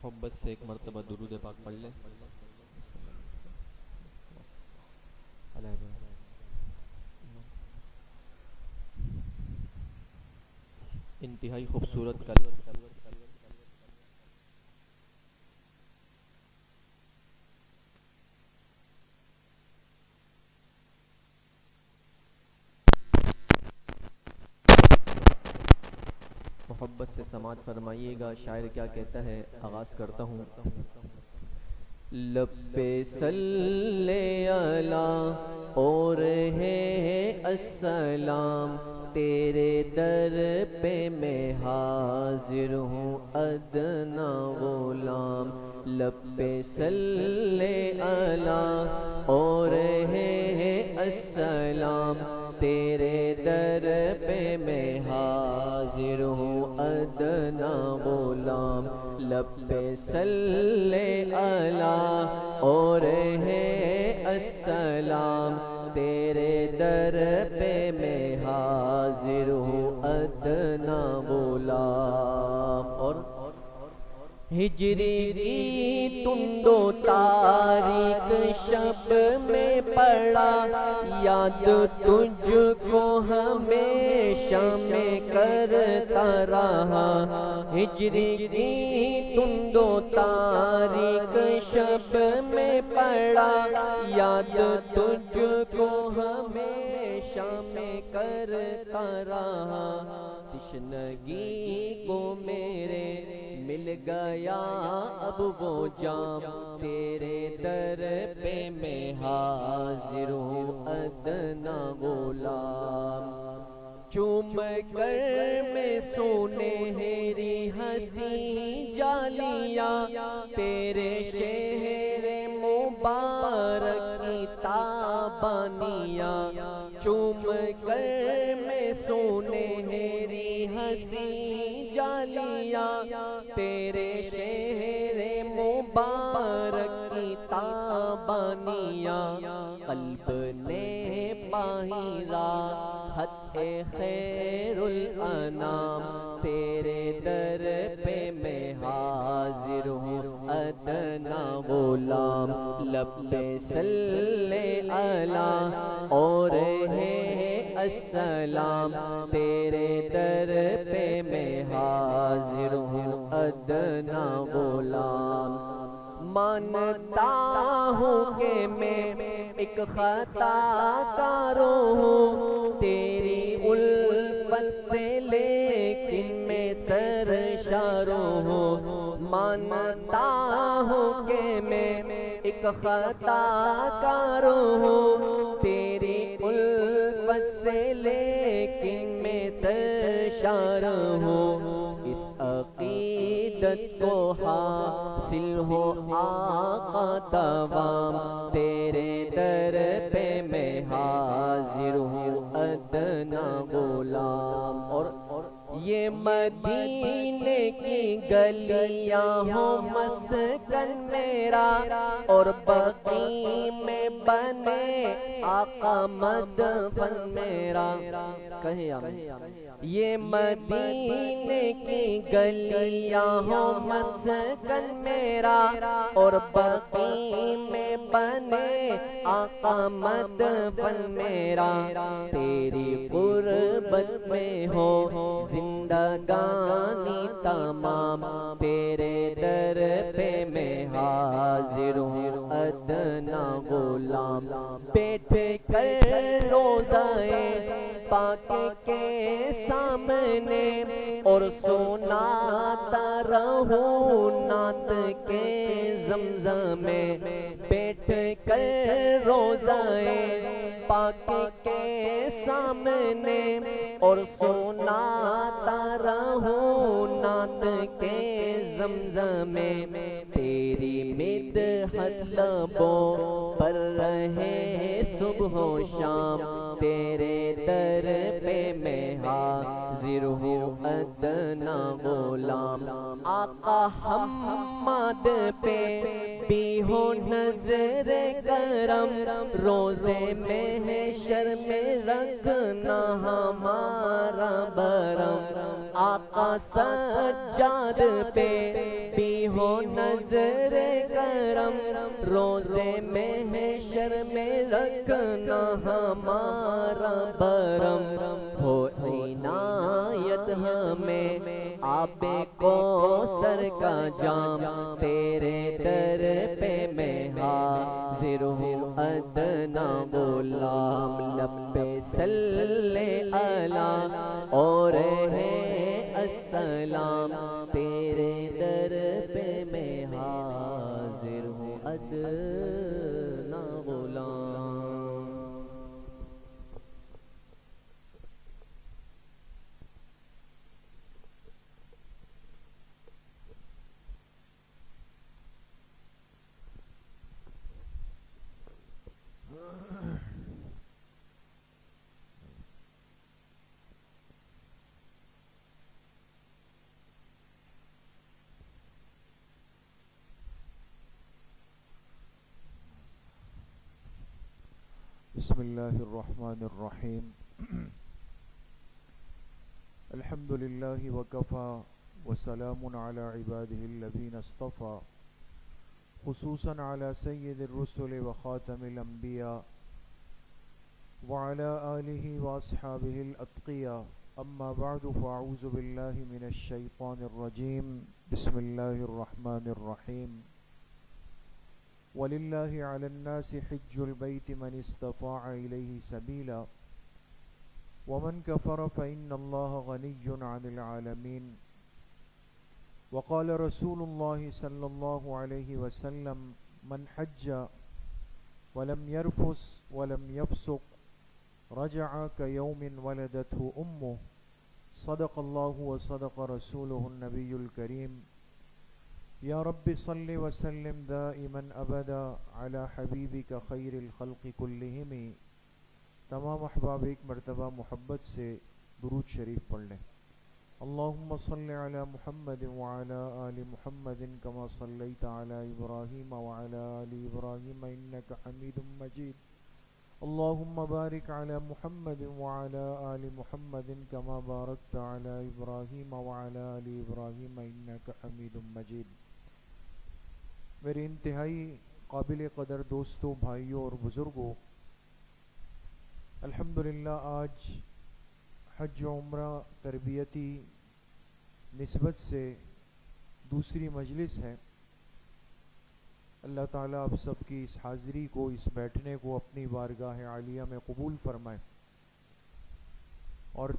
محبت سے ایک مرتبہ درود پاک پڑھ لیں. انتہائی خوبصورت محبت سے سماعت فرمائیے گا. شاعر کیا کہتا ہے, آغاز کرتا ہوں. لب پہ صلی اللہ اور ہے السلام, تیرے در پہ میں حاضر ہوں ادنا غلام. لب پہ صلی اللہ اور ہے السلام, تیرے در پہ میں حاضر ہوں ادنا غلام. لب پہ صلی اللہ اور ہے السلام, تیرے در پہ میں حاضر ہوں ادنا غلام. اور ہجری کی تند و تاریک شب میں پڑا یاد تجھ کو ہمیشہ میں کرتا رہا. ہجری کی تند و تاریک شب میں پڑا یاد تجھ کو ہمیشہ میں کرتا رہا. تشنگی کو میرے مل گیا اب وہ جام, تیرے در پہ میں حاضر ہوں ادنا غلام. چوم کر میں سنہری ہنسی جالیاں, تیرے شہر مبارک کی تابانیاں. چوم کر میں سنہری ہنسی جالیاں, تیرے شہر مبارک کی تابانیاں. قلب نے پائی راحت خیر الانام, تیرے در پہ میں حاضر ہوں ادنا غلام. لب پہ صلی اللہ اور ہے السلام, تیرے در پہ میں حاضر ہوں ادنا غلام. مانتا ہوں کہ میں ایک خطا کاروں ہوں تیری الفت سے, لیکن میں سرشاروں ہوں. مانتا ہوں کہ میں ایک خطا کاروں ہوں تیری الفت سے, لیکن میں سرشار ہوں. اس عقیدت کو حاصل ہو آقا دوام, تیرے در پہ میں حاضر ہوں ادنا غلام. اور یہ مدینے کی گلیاں ہوں مسکن میرا, اور بقیع میں بنے آقا مدفن میرا. یہ مدینے کی گلیاں ہوں مسکن میرا, اور بقیع میں بنے آقا مدفن میرا. تیری قربت میں ہو زندگانی تمام, تیرے در پہ میں حاضر ہوں ادنا غلام. بیٹھ کر روضۂ پاک کے سامنے اور سناتا رہوں نعت کے زمزم میں. بیٹھ کر روضۂ پاک کے سامنے اور سناتا رہوں نعت کے زمزم میں. تیری مدحت لبوں پر رہے صبح و شام, تیرے در پہ میں حاضر ہوں ادنا غلام. آقا حماد پہ بھی ہو نظر کرم, روزے محشر میں رکھنا ہمارا برم. آقا سجاد پہ بھی ہو رکھنا ہمارا برم، ہو عنایت ہمیں آب کوثر کا جام، تیرے در پہ میں حاضر ہوں ادنا غلام، لب پہ صلی علی اور ہے السلام، تیرے در پہ میں حاضر ہوں ادنا غلام۔ بسم اللہ الرحمن الرحیم۔ الحمد للہ وکفا وسلام علی عبادہ الذین اصطفى، خصوصاً علی سید الرسل وخاتم الانبیاء وعلی آلہ واصحابہ الاتقیاء، اما بعد فاعوذ باللہ من الشیطان الرجیم، بسم اللہ الرحمن الرحیم۔ وَلِلَّهِ عَلَى النَّاسِ حِجُّ الْبَيْتِ مَنِ اسْتَطَاعَ إِلَيْهِ سَبِيلًا وَمَنْ كَفَرَ فَإِنَّ اللَّهَ غَنِيٌّ عَنِ الْعَالَمِينَ۔ وقال رسول الله صلى الله عليه وسلم: من حج ولم يرفث ولم يفسق رجع كيوم ولدته أمه، صدق الله وصدق رسوله النبي الكريم۔ یا رب صل وسلم دائما ابدا علی حبیبک خیر الخلق کلہم۔ تمام احباب ایک مرتبہ محبت سے درود شریف پڑھ لیں۔ اللہم صل علی محمد وعلی آل محمد کما صلیت علی ابراہیم وعلی آل ابراہیم انک حمید مجید۔ اللہم بارک علی محمد وعلی آل محمد کما بارکت علی ابراہیم وعلی آل ابراہیم انک حمید مجید۔ میرے انتہائی قابل قدر دوستوں، بھائیوں اور بزرگوں، الحمدللہ آج حج و عمرہ تربیتی نسبت سے دوسری مجلس ہے۔ اللہ تعالیٰ آپ سب کی اس حاضری کو، اس بیٹھنے کو اپنی بارگاہ عالیہ میں قبول فرمائے، اور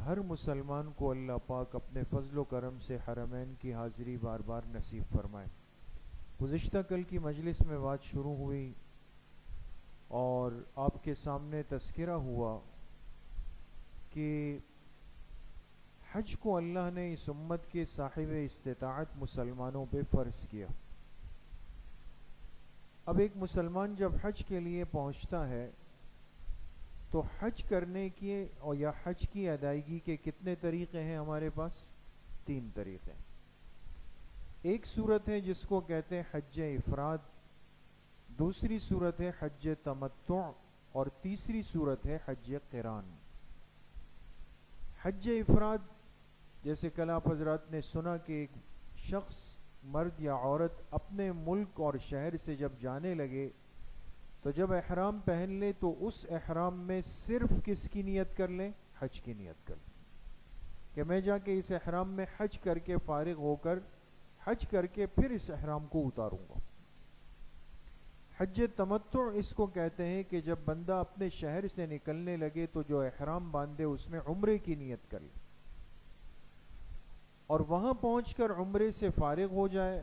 ہر مسلمان کو اللہ پاک اپنے فضل و کرم سے حرمین کی حاضری بار بار نصیب فرمائے۔ گزشتہ کل کی مجلس میں بات شروع ہوئی اور آپ کے سامنے تذکرہ ہوا کہ حج کو اللہ نے اس امت کے صاحب استطاعت مسلمانوں پہ فرض کیا۔ اب ایک مسلمان جب حج کے لیے پہنچتا ہے تو حج کرنے کے اور یا حج کی ادائیگی کے کتنے طریقے ہیں ہمارے پاس؟ 3 طریقے۔ ایک صورت ہے جس کو کہتے ہیں حج افراد، دوسری صورت ہے حج تمتع، اور تیسری صورت ہے حج قران۔ حج افراد جیسے کل آپ حضرات نے سنا کہ ایک شخص، مرد یا عورت، اپنے ملک اور شہر سے جب جانے لگے تو جب احرام پہن لے تو اس احرام میں صرف کس کی نیت کر لیں؟ حج کی نیت کر لیں کہ میں جا کے اس احرام میں حج کر کے فارغ ہو کر حج کر کے پھر اس احرام کو اتاروں گا۔ حج تمتع اس کو کہتے ہیں کہ جب بندہ اپنے شہر سے نکلنے لگے تو جو احرام باندھے اس میں عمرے کی نیت کر لے، اور وہاں پہنچ کر عمرے سے فارغ ہو جائے،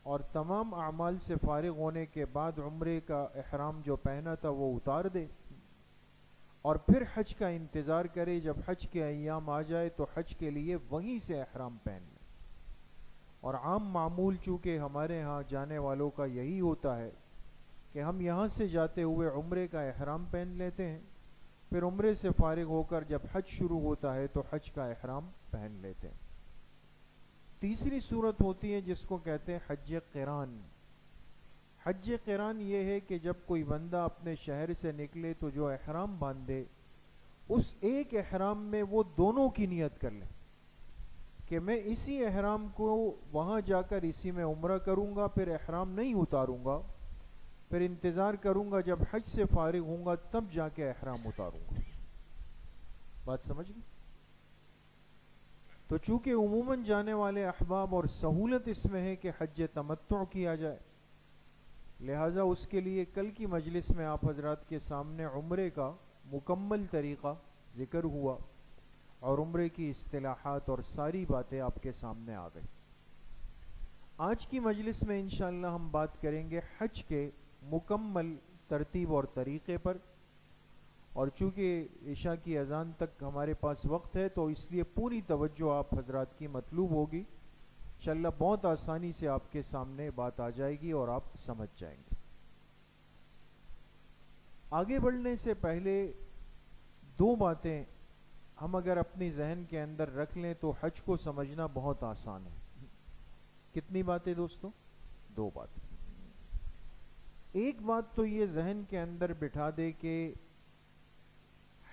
اور تمام اعمال سے فارغ ہونے کے بعد عمرے کا احرام جو پہنا تھا وہ اتار دے، اور پھر حج کا انتظار کرے۔ جب حج کے ایام آ جائے تو حج کے لیے وہیں سے احرام پہن لے۔ اور عام معمول چونکہ ہمارے ہاں جانے والوں کا یہی ہوتا ہے کہ ہم یہاں سے جاتے ہوئے عمرے کا احرام پہن لیتے ہیں، پھر عمرے سے فارغ ہو کر جب حج شروع ہوتا ہے تو حج کا احرام پہن لیتے ہیں۔ تیسری صورت ہوتی ہے جس کو کہتے ہیں حج قران۔ حج قران یہ ہے کہ جب کوئی بندہ اپنے شہر سے نکلے تو جو احرام باندھے اس ایک احرام میں وہ دونوں کی نیت کر لے کہ میں اسی احرام کو وہاں جا کر اسی میں عمرہ کروں گا، پھر احرام نہیں اتاروں گا، پھر انتظار کروں گا جب حج سے فارغ ہوں گا تب جا کے احرام اتاروں گا. بات سمجھ گئے؟ تو چونکہ عموماً جانے والے احباب اور سہولت اس میں ہے کہ حج تمتع کیا جائے، لہٰذا اس کے لیے کل کی مجلس میں آپ حضرات کے سامنے عمرے کا مکمل طریقہ ذکر ہوا اور عمرے کی اصطلاحات اور ساری باتیں آپ کے سامنے آ گئی. آج کی مجلس میں انشاءاللہ ہم بات کریں گے حج کے مکمل ترتیب اور طریقے پر، اور چونکہ عشاء کی اذان تک ہمارے پاس وقت ہے تو اس لیے پوری توجہ آپ حضرات کی مطلوب ہوگی. انشاءاللہ بہت آسانی سے آپ کے سامنے بات آ جائے گی اور آپ سمجھ جائیں گے. آگے بڑھنے سے پہلے دو باتیں ہم اگر اپنی ذہن کے اندر رکھ لیں تو حج کو سمجھنا بہت آسان ہے. کتنی باتیں دوستو؟ دو باتیں. ایک بات تو یہ ذہن کے اندر بٹھا دے کہ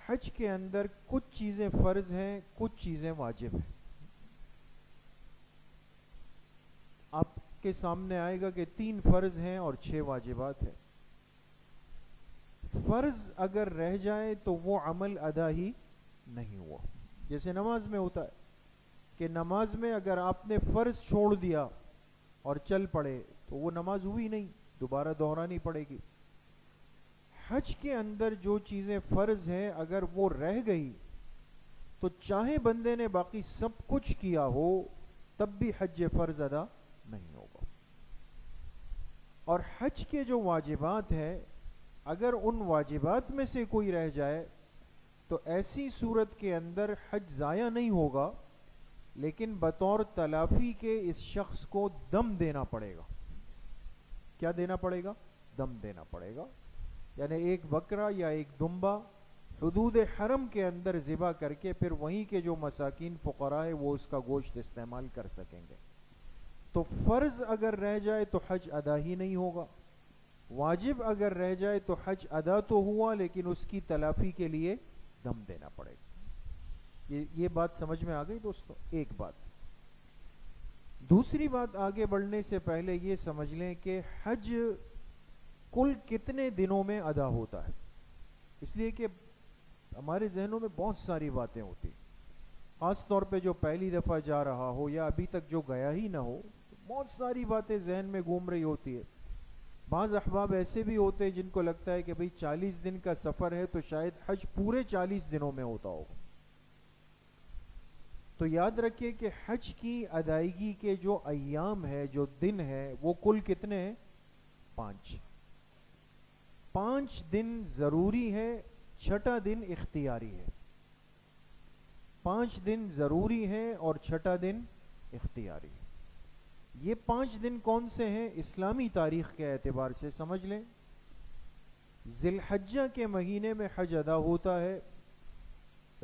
حج کے اندر کچھ چیزیں فرض ہیں، کچھ چیزیں واجب ہیں. آپ کے سامنے آئے گا کہ 3 فرض ہیں اور 6 واجبات ہیں. فرض اگر رہ جائے تو وہ عمل ادا ہی نہیں ہوا. جیسے نماز میں ہوتا ہے کہ نماز میں اگر آپ نے فرض چھوڑ دیا اور چل پڑے تو وہ نماز ہوئی نہیں، دوبارہ دہرانی پڑے گی. حج کے اندر جو چیزیں فرض ہیں اگر وہ رہ گئی تو چاہے بندے نے باقی سب کچھ کیا ہو تب بھی حج فرض ادا نہیں ہوگا. اور حج کے جو واجبات ہیں اگر ان واجبات میں سے کوئی رہ جائے تو ایسی صورت کے اندر حج ضائع نہیں ہوگا، لیکن بطور تلافی کے اس شخص کو دم دینا پڑے گا. کیا دینا پڑے گا؟ دم دینا پڑے گا. یعنی ایک بکرا یا ایک دمبا حدود حرم کے اندر ذبح کر کے پھر وہیں کے جو مساکین فقراء ہیں وہ اس کا گوشت استعمال کر سکیں گے. تو فرض اگر رہ جائے تو حج ادا ہی نہیں ہوگا، واجب اگر رہ جائے تو حج ادا تو ہوا لیکن اس کی تلافی کے لیے دم دینا پڑے گا. یہ بات سمجھ میں آ گئی دوستو؟ ایک بات. دوسری بات آگے بڑھنے سے پہلے یہ سمجھ لیں کہ حج کل کتنے دنوں میں ادا ہوتا ہے. اس لیے کہ ہمارے ذہنوں میں بہت ساری باتیں ہوتی، خاص طور پہ جو پہلی دفعہ جا رہا ہو یا ابھی تک جو گیا ہی نہ ہو، بہت ساری باتیں ذہن میں گھوم رہی ہوتی ہے. بعض احباب ایسے بھی ہوتے ہیں جن کو لگتا ہے کہ بھئی 40 دن کا سفر ہے تو شاید حج پورے 40 دنوں میں ہوتا ہوگا. تو یاد رکھیے کہ حج کی ادائیگی کے جو ایام ہے، جو دن ہے، وہ کل کتنے ہیں؟ 5. 5 دن ضروری ہے، 6واں دن اختیاری ہے. 5 دن ضروری ہے اور 6واں دن اختیاری ہے. یہ 5 دن کون سے ہیں؟ اسلامی تاریخ کے اعتبار سے سمجھ لیں. ذی الحجہ کے مہینے میں حج ادا ہوتا ہے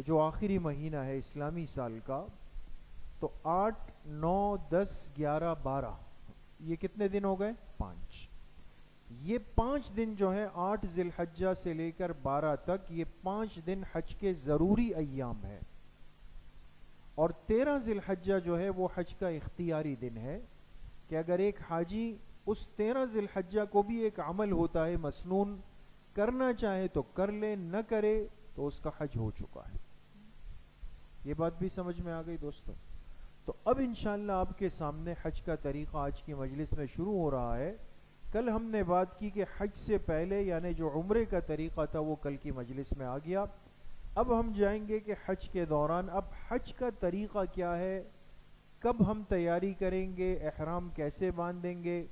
جو آخری مہینہ ہے اسلامی سال کا. تو 8 9 10 11 12 یہ کتنے دن ہو گئے؟ 5. یہ 5 دن جو ہے 8 ذی الحجہ سے لے کر 12 تک، یہ 5 دن حج کے ضروری ایام ہے. اور 13 ذی الحجہ جو ہے وہ حج کا اختیاری دن ہے کہ اگر ایک حاجی اس 13 ذی الحجہ کو بھی ایک عمل ہوتا ہے مسنون، کرنا چاہے تو کر لے، نہ کرے تو اس کا حج ہو چکا ہے. یہ بات بھی سمجھ میں آ گئی دوستو؟ تو اب انشاءاللہ آپ کے سامنے حج کا طریقہ آج کی مجلس میں شروع ہو رہا ہے. کل ہم نے بات کی کہ حج سے پہلے یعنی جو عمرے کا طریقہ تھا وہ کل کی مجلس میں آ گیا. اب ہم جائیں گے کہ حج کے دوران اب حج کا طریقہ کیا ہے، کب ہم تیاری کریں گے، احرام کیسے باندھیں گے،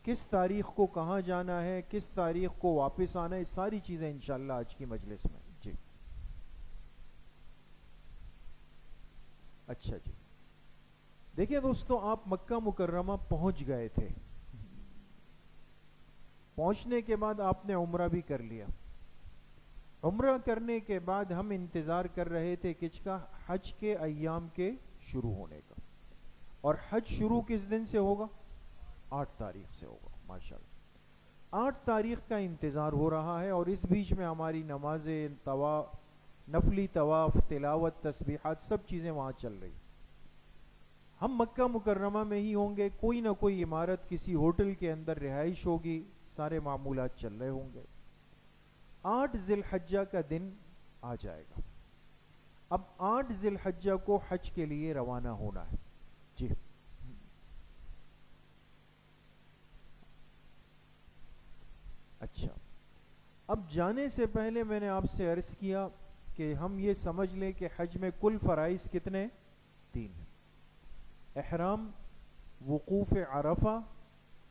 کس تاریخ کو کہاں جانا ہے، کس تاریخ کو واپس آنا ہے، ساری چیزیں انشاءاللہ آج کی مجلس میں. جی اچھا جی. دیکھیں دوستو، آپ مکہ مکرمہ پہنچ گئے تھے. پہنچنے کے بعد آپ نے عمرہ بھی کر لیا. عمرہ کرنے کے بعد ہم انتظار کر رہے تھے کس کا؟ حج کے ایام کے شروع ہونے کا. اور حج شروع کس دن سے ہوگا؟ 8 تاریخ سے ہوگا. ماشاءاللہ 8 تاریخ کا انتظار ہو رہا ہے اور اس بیچ میں ہماری نمازیں، نفلی طواف، تلاوت، تسبیحات، سب چیزیں وہاں چل رہی. ہم مکہ مکرمہ میں ہی ہوں گے، کوئی نہ کوئی عمارت، کسی ہوٹل کے اندر رہائش ہوگی، سارے معمولات چل رہے ہوں گے. 8 ذی الحجہ کا دن آ جائے گا. اب 8 ذی الحجہ کو حج کے لیے روانہ ہونا ہے. جی اچھا، اب جانے سے پہلے میں نے آپ سے عرض کیا کہ ہم یہ سمجھ لیں کہ حج میں کل فرائض کتنے؟ 3 ہیں. احرام، وقوف عرفہ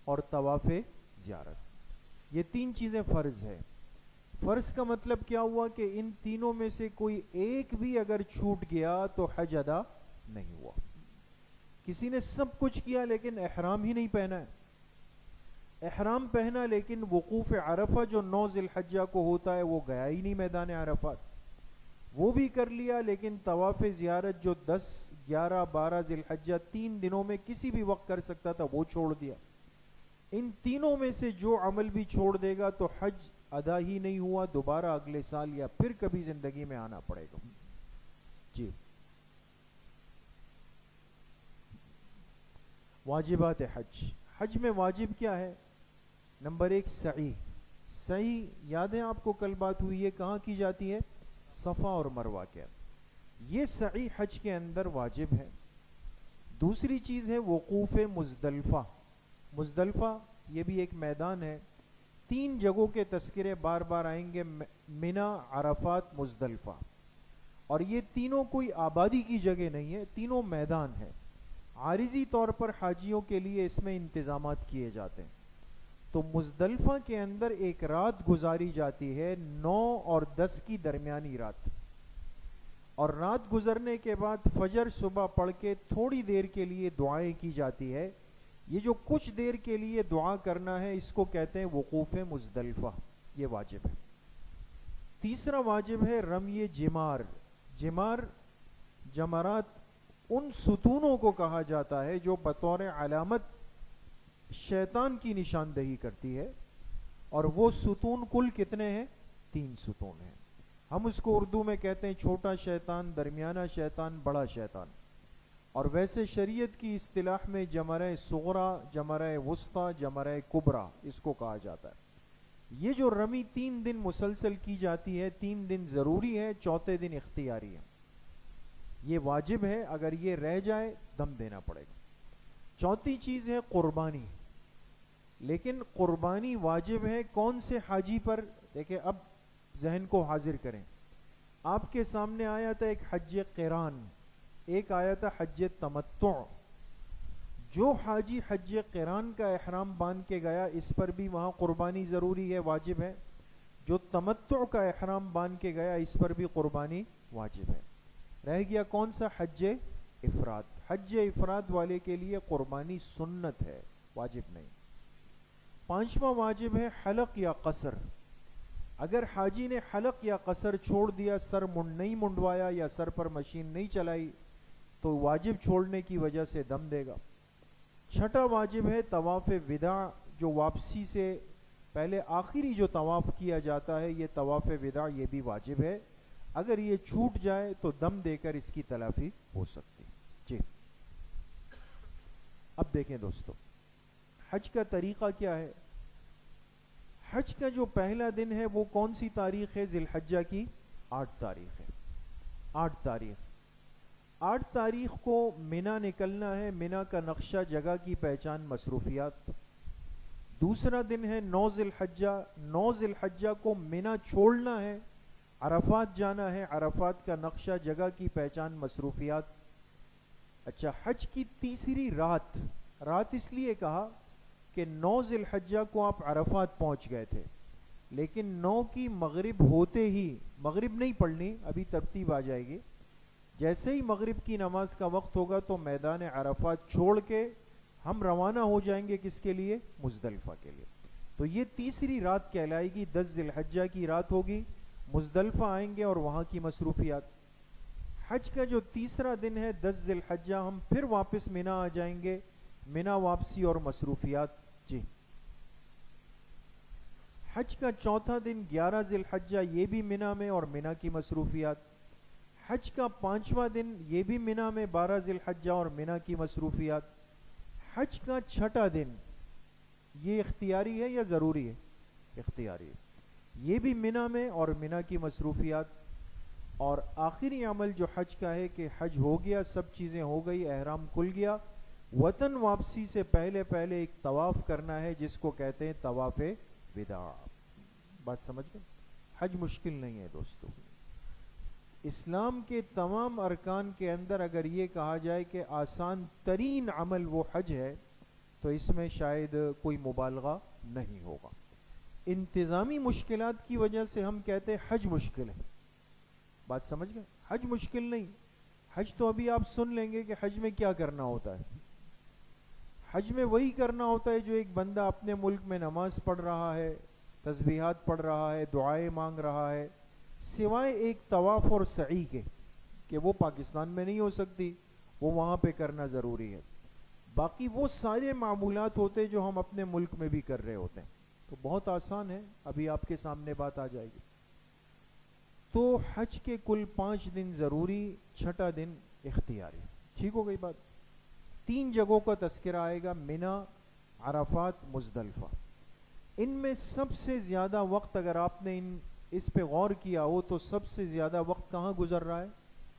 اور طواف زیارت. یہ 3 چیزیں فرض ہے. فرض کا مطلب کیا ہوا کہ ان تینوں میں سے کوئی ایک بھی اگر چھوٹ گیا تو حج ادا نہیں ہوا. کسی نے سب کچھ کیا لیکن احرام ہی نہیں پہنا ہے. احرام پہنا لیکن وقوف عرفہ جو 9 ذی الحجہ کو ہوتا ہے وہ گیا ہی نہیں میدان عرفات. وہ بھی کر لیا لیکن طواف زیارت جو 10، 11، 12 ذی الحجہ 3 دنوں میں کسی بھی وقت کر سکتا تھا وہ چھوڑ دیا. ان تینوں میں سے جو عمل بھی چھوڑ دے گا تو حج ادا ہی نہیں ہوا، دوبارہ اگلے سال یا پھر کبھی زندگی میں آنا پڑے گا. جی واجبات حج. حج میں واجب کیا ہے؟ نمبر 1 سعی. سعی یاد ہے آپ کو کل بات ہوئی ہے کہاں کی جاتی ہے؟ صفا اور مروہ کے. یہ سعی حج کے اندر واجب ہے. دوسری چیز ہے وقوف مزدلفہ. مزدلفہ یہ بھی ایک میدان ہے. 3 جگہوں کے تذکرے بار بار آئیں گے، منی، عرفات، مزدلفہ. اور یہ تینوں کوئی آبادی کی جگہ نہیں ہے، تینوں میدان ہیں. عارضی طور پر حاجیوں کے لیے اس میں انتظامات کیے جاتے ہیں. تو مزدلفہ کے اندر ایک رات گزاری جاتی ہے، 9 اور 10 کی درمیانی رات. اور رات گزرنے کے بعد فجر صبح پڑھ کے تھوڑی دیر کے لیے دعائیں کی جاتی ہے. یہ جو کچھ دیر کے لیے دعا کرنا ہے اس کو کہتے ہیں وقوف مزدلفہ. یہ واجب ہے. تیسرا واجب ہے رمی جمار. جمار، جمرات ان ستونوں کو کہا جاتا ہے جو بطور علامت شیطان کی نشاندہی کرتی ہے. اور وہ ستون کل کتنے ہیں؟ 3 ستون ہیں. ہم اس کو اردو میں کہتے ہیں چھوٹا شیطان، درمیانہ شیطان، بڑا شیطان. اور ویسے شریعت کی اصطلاح میں جمرہ صغرا، جمرہ وسطی، جمرہ کبریٰ اس کو کہا جاتا ہے. یہ جو رمی 3 دن مسلسل کی جاتی ہے، 3 دن ضروری ہے، چوتھے دن اختیاری ہے. یہ واجب ہے، اگر یہ رہ جائے دم دینا پڑے گا. چوتھی چیز ہے قربانی. لیکن قربانی واجب ہے کون سے حاجی پر؟ دیکھیں اب ذہن کو حاضر کریں. آپ کے سامنے آیا تھا ایک حج قران، ایک آیا تھا حج تمتع. جو حاجی حج قران کا احرام باندھ کے گیا اس پر بھی وہاں قربانی ضروری ہے، واجب ہے. جو تمتع کا احرام باندھ کے گیا اس پر بھی قربانی واجب ہے. رہ گیا کون سا؟ حج افراد. حج افراد والے کے لیے قربانی سنت ہے، واجب نہیں. 5واں واجب ہے حلق یا قصر. اگر حاجی نے حلق یا قصر چھوڑ دیا، سر نہیں منڈوایا یا سر پر مشین نہیں چلائی تو واجب چھوڑنے کی وجہ سے دم دے گا. 6واں واجب ہے طواف وداع. جو واپسی سے پہلے آخری جو طواف کیا جاتا ہے یہ طواف وداع، یہ بھی واجب ہے. اگر یہ چھوٹ جائے تو دم دے کر اس کی تلافی ہو سکتی. جی اب دیکھیں دوستو حج کا طریقہ کیا ہے. حج کا جو پہلا دن ہے وہ کون سی تاریخ ہے؟ ذی الحجہ کی 8 تاریخ ہے. 8 تاریخ کو منی نکلنا ہے. منی کا نقشہ، جگہ کی پہچان، مصروفیات. دوسرا دن ہے 9 ذی الحجہ. 9 ذی الحجہ کو منی چھوڑنا ہے، عرفات جانا ہے. عرفات کا نقشہ، جگہ کی پہچان، مصروفیات. اچھا، حج کی تیسری رات. رات اس لیے کہا کہ 9 ذی الحجہ کو آپ عرفات پہنچ گئے تھے، لیکن 9 کی مغرب ہوتے ہی، مغرب نہیں پڑھنی، ابھی ترتیب آ جائے گی. جیسے ہی مغرب کی نماز کا وقت ہوگا تو میدان عرفات چھوڑ کے ہم روانہ ہو جائیں گے. کس کے لیے؟ مزدلفہ کے لیے. تو یہ تیسری رات کہلائے گی. 10 ذی الحجہ کی رات ہوگی، مزدلفہ آئیں گے اور وہاں کی مصروفیات. حج کا جو تیسرا دن ہے 10 ذی الحجہ، ہم پھر واپس منی آ جائیں گے. منی واپسی اور مصروفیات. جی حج کا چوتھا دن 11 ذی الحجہ، یہ بھی منی میں اور منی کی مصروفیات. حج کا 5واں دن یہ بھی منی میں 12 ذی الحجہ اور منی کی مصروفیات. حج کا 6واں دن یہ اختیاری ہے یا ضروری ہے؟ اختیاری ہے. یہ بھی منی میں اور منی کی مصروفیات. اور آخری عمل جو حج کا ہے کہ حج ہو گیا، سب چیزیں ہو گئی، احرام کھل گیا، وطن واپسی سے پہلے پہلے ایک طواف کرنا ہے جس کو کہتے ہیں طواف وداع. بات سمجھ گئے؟ حج مشکل نہیں ہے دوستو. اسلام کے تمام ارکان کے اندر اگر یہ کہا جائے کہ آسان ترین عمل وہ حج ہے تو اس میں شاید کوئی مبالغہ نہیں ہوگا. انتظامی مشکلات کی وجہ سے ہم کہتے ہیں حج مشکل ہے. بات سمجھ گئے؟ حج مشکل نہیں. حج تو ابھی آپ سن لیں گے کہ حج میں کیا کرنا ہوتا ہے. حج میں وہی کرنا ہوتا ہے جو ایک بندہ اپنے ملک میں نماز پڑھ رہا ہے، تسبیحات پڑھ رہا ہے، دعائیں مانگ رہا ہے، سوائے ایک طواف اور سعی کے کہ وہ پاکستان میں نہیں ہو سکتی، وہ وہاں پہ کرنا ضروری ہے. باقی وہ سارے معمولات ہوتے جو ہم اپنے ملک میں بھی کر رہے ہوتے ہیں. تو بہت آسان ہے، ابھی آپ کے سامنے بات آ جائے گی. تو حج کے کل 5 دن ضروری، 6واں دن اختیاری. ٹھیک ہو گئی بات؟ 3 جگہوں کا تذکرہ آئے گا: منی، عرفات، مزدلفہ. ان میں سب سے زیادہ وقت اگر آپ نے اس پہ غور کیا ہو تو سب سے زیادہ وقت کہاں گزر رہا ہے؟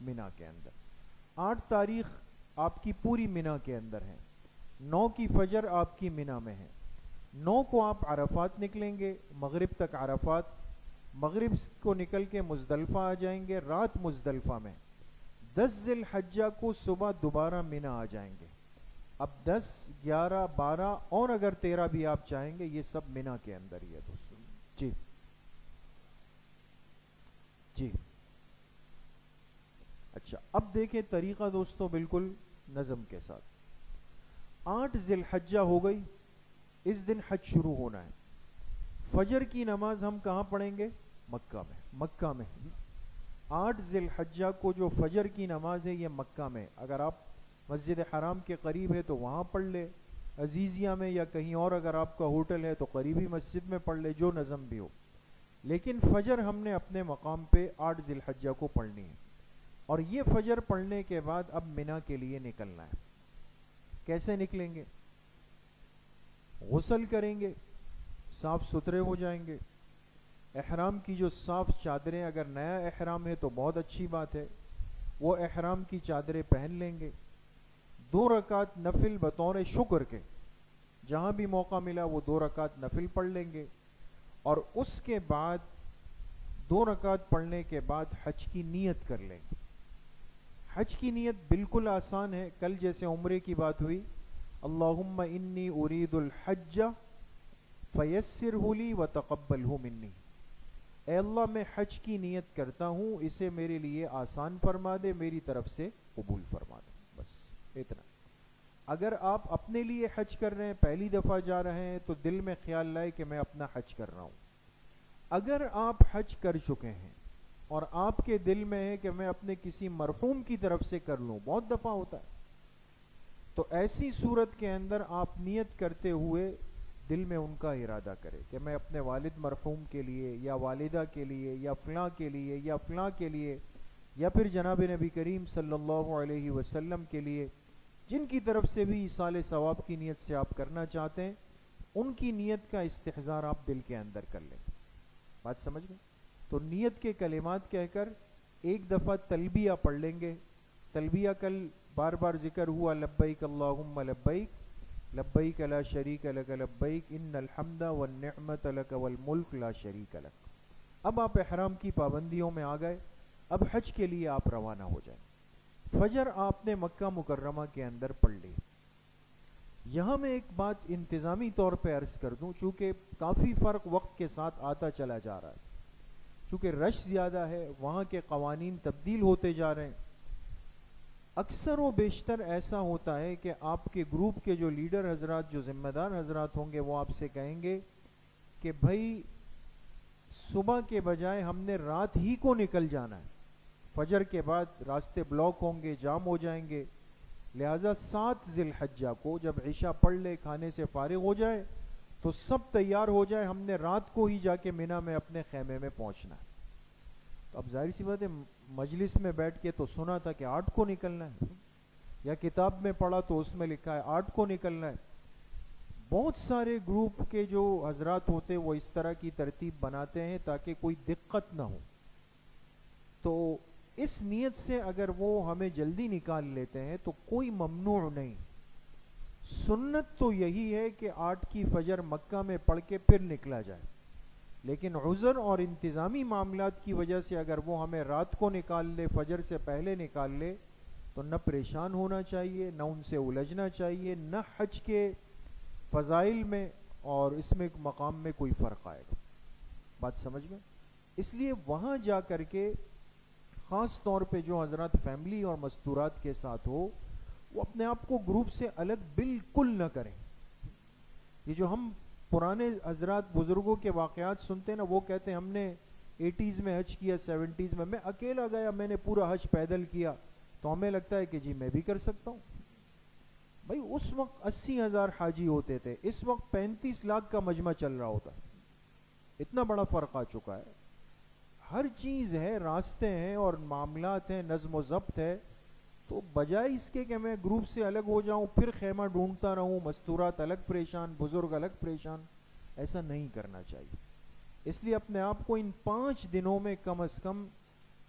منی کے اندر. 8 تاریخ آپ کی پوری منی کے اندر ہے. 9 کی فجر آپ کی منی میں ہے. 9 کو آپ عرفات نکلیں گے، مغرب تک عرفات، مغرب کو نکل کے مزدلفہ آ جائیں گے، رات مزدلفہ میں. 10 ذی الحجہ کو صبح دوبارہ منی آ جائیں گے. اب 10، 11، 12 اور اگر 13 بھی آپ چاہیں گے، یہ سب منی کے اندر ہی ہے دوستوں. جی جی. اچھا، اب دیکھیں طریقہ دوستوں بالکل نظم کے ساتھ. 8 ذی الحجہ ہو گئی، اس دن حج شروع ہونا ہے. فجر کی نماز ہم کہاں پڑھیں گے؟ مکہ میں. مکہ میں 8 ذی الحجہ کو جو فجر کی نماز ہے یہ مکہ میں. اگر آپ مسجد حرام کے قریب ہے تو وہاں پڑھ لے، عزیزیہ میں یا کہیں اور اگر آپ کا ہوٹل ہے تو قریبی مسجد میں پڑھ لے، جو نظم بھی ہو. لیکن فجر ہم نے اپنے مقام پہ 8 ذی الحجہ کو پڑھنی ہے. اور یہ فجر پڑھنے کے بعد اب منی کے لیے نکلنا ہے. کیسے نکلیں گے؟ غسل کریں گے، صاف ستھرے ہو جائیں گے. احرام کی جو صاف چادریں، اگر نیا احرام ہے تو بہت اچھی بات ہے، وہ احرام کی چادریں پہن لیں گے. 2 رکعت نفل بطور شکر کے، جہاں بھی موقع ملا وہ 2 رکعت نفل پڑھ لیں گے. اور اس کے بعد 2 رکعت پڑھنے کے بعد حج کی نیت کر لیں گے. حج کی نیت بالکل آسان ہے. کل جیسے عمرے کی بات ہوئی، اللہم انی ارید الحج فیسرہ لی وتقبلہ منی. اے اللہ میں حج کی نیت کرتا ہوں، اسے میرے لیے آسان فرما دے، میری طرف سے قبول فرما دے. بس اتنا. اگر آپ اپنے لیے حج کر رہے ہیں، پہلی دفعہ جا رہے ہیں، تو دل میں خیال لائے کہ میں اپنا حج کر رہا ہوں. اگر آپ حج کر چکے ہیں اور آپ کے دل میں ہے کہ میں اپنے کسی مرحوم کی طرف سے کر لوں، بہت دفعہ ہوتا ہے، تو ایسی صورت کے اندر آپ نیت کرتے ہوئے دل میں ان کا ارادہ کرے کہ میں اپنے والد مرحوم کے لیے یا والدہ کے لیے یا فلاں کے لیے یا فلاں کے لیے یا پھر جناب نبی کریم صلی اللہ علیہ وسلم کے لیے، جن کی طرف سے بھی ایصال ثواب کی نیت سے آپ کرنا چاہتے ہیں، ان کی نیت کا استحضار آپ دل کے اندر کر لیں. بات سمجھ گئے؟ تو نیت کے کلمات کہہ کر ایک دفعہ تلبیہ پڑھ لیں گے. تلبیہ کل بار بار ذکر ہوا، لبیک اللہم لبیک لبیک لا شریک لک لبیک ان الحمد والنعمت لک والملک لا شریک لک. اب آپ احرام کی پابندیوں میں آ گئے، اب حج کے لیے آپ روانہ ہو جائیں. فجر آپ نے مکہ مکرمہ کے اندر پڑھ لی. یہاں میں ایک بات انتظامی طور پہ عرض کر دوں، چونکہ کافی فرق وقت کے ساتھ آتا چلا جا رہا ہے، چونکہ رش زیادہ ہے، وہاں کے قوانین تبدیل ہوتے جا رہے ہیں. اکثر و بیشتر ایسا ہوتا ہے کہ آپ کے گروپ کے جو لیڈر حضرات، جو ذمہ دار حضرات ہوں گے، وہ آپ سے کہیں گے کہ بھائی صبح کے بجائے ہم نے رات ہی کو نکل جانا ہے، فجر کے بعد راستے بلاک ہوں گے، جام ہو جائیں گے، لہٰذا 7 ذی الحجہ کو جب عشاء پڑھ لے، کھانے سے فارغ ہو جائے تو سب تیار ہو جائے، ہم نے رات کو ہی جا کے منی میں اپنے خیمے میں پہنچنا ہے. تو اب ظاہر سی بات ہے، مجلس میں بیٹھ کے تو سنا تھا کہ 8 کو نکلنا ہے، یا کتاب میں پڑھا تو اس میں لکھا ہے 8 کو نکلنا ہے. بہت سارے گروپ کے جو حضرات ہوتے وہ اس طرح کی ترتیب بناتے ہیں تاکہ کوئی دقت نہ ہو. تو اس نیت سے اگر وہ ہمیں جلدی نکال لیتے ہیں تو کوئی ممنوع نہیں. سنت تو یہی ہے کہ 8 کی فجر مکہ میں پڑھ کے پھر نکلا جائے، لیکن عذر اور انتظامی معاملات کی وجہ سے اگر وہ ہمیں رات کو نکال لے، فجر سے پہلے نکال لے، تو نہ پریشان ہونا چاہیے، نہ ان سے الجھنا چاہیے، نہ حج کے فضائل میں اور اس میں مقام میں کوئی فرق آئے گا. بات سمجھ گئے؟ اس لیے وہاں جا کر کے خاص طور پہ جو حضرات فیملی اور مستورات کے ساتھ ہو، وہ اپنے آپ کو گروپ سے الگ بالکل نہ کریں. یہ جو ہم پرانے حضرات بزرگوں کے واقعات سنتے ہیں نا، وہ کہتے ہیں ہم نے 80s میں حج کیا، 70s میں اکیلا گیا، میں نے پورا حج پیدل کیا. تو ہمیں لگتا ہے کہ جی میں بھی کر سکتا ہوں. بھائی اس وقت 80,000 حاجی ہوتے تھے، اس وقت 35 لاکھ کا مجمع چل رہا ہوتا ہے. اتنا بڑا فرق آ چکا ہے. ہر چیز ہے، راستے ہیں اور معاملات ہیں، نظم و ضبط ہے. تو بجائے اس کے کہ میں گروپ سے الگ ہو جاؤں، پھر خیمہ ڈھونڈتا رہوں، مستورات الگ پریشان، بزرگ الگ پریشان، ایسا نہیں کرنا چاہیے. اس لیے اپنے آپ کو ان 5 دنوں میں کم از کم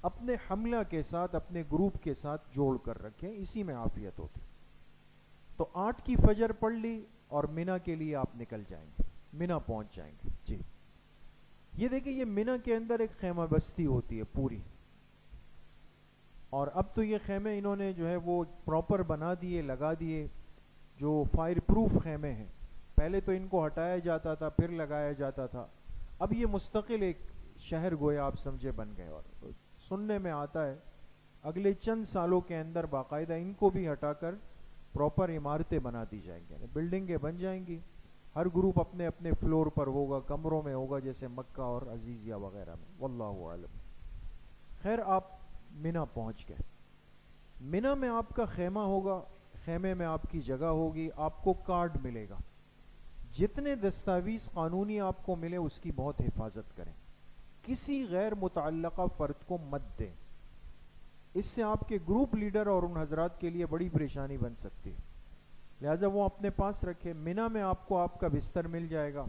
اپنے حملہ کے ساتھ، اپنے گروپ کے ساتھ جوڑ کر رکھیں، اسی میں عافیت ہوتی. تو 8 کی فجر پڑھ لی اور مینا کے لیے آپ نکل جائیں گے، مینا پہنچ جائیں گے. جی یہ دیکھیں، یہ مینا کے اندر ایک خیمہ بستی ہوتی ہے پوری، اور اب تو یہ خیمے انہوں نے جو ہے وہ پراپر بنا دیے، لگا دیے، جو فائر پروف خیمے ہیں. پہلے تو ان کو ہٹایا جاتا تھا پھر لگایا جاتا تھا. اب یہ مستقل ایک شہر گویا آپ سمجھے بن گئے. اور سننے میں آتا ہے اگلے چند سالوں کے اندر باقاعدہ ان کو بھی ہٹا کر پراپر عمارتیں بنا دی جائیں گی، بلڈنگیں بن جائیں گی. ہر گروپ اپنے اپنے فلور پر ہوگا، کمروں میں ہوگا، جیسے مکہ اور عزیزیہ وغیرہ میں. واللہ اعلم. خیر آپ مینا پہنچ گئے. مینا میں آپ کا خیمہ ہوگا، خیمے میں آپ کی جگہ ہوگی، آپ کو کارڈ ملے گا. جتنے دستاویز قانونی آپ کو ملے اس کی بہت حفاظت کریں، کسی غیر متعلقہ فرد کو مت دیں. اس سے آپ کے گروپ لیڈر اور ان حضرات کے لیے بڑی پریشانی بن سکتی ہے، لہذا وہ اپنے پاس رکھے. مینا میں آپ کو آپ کا بستر مل جائے گا.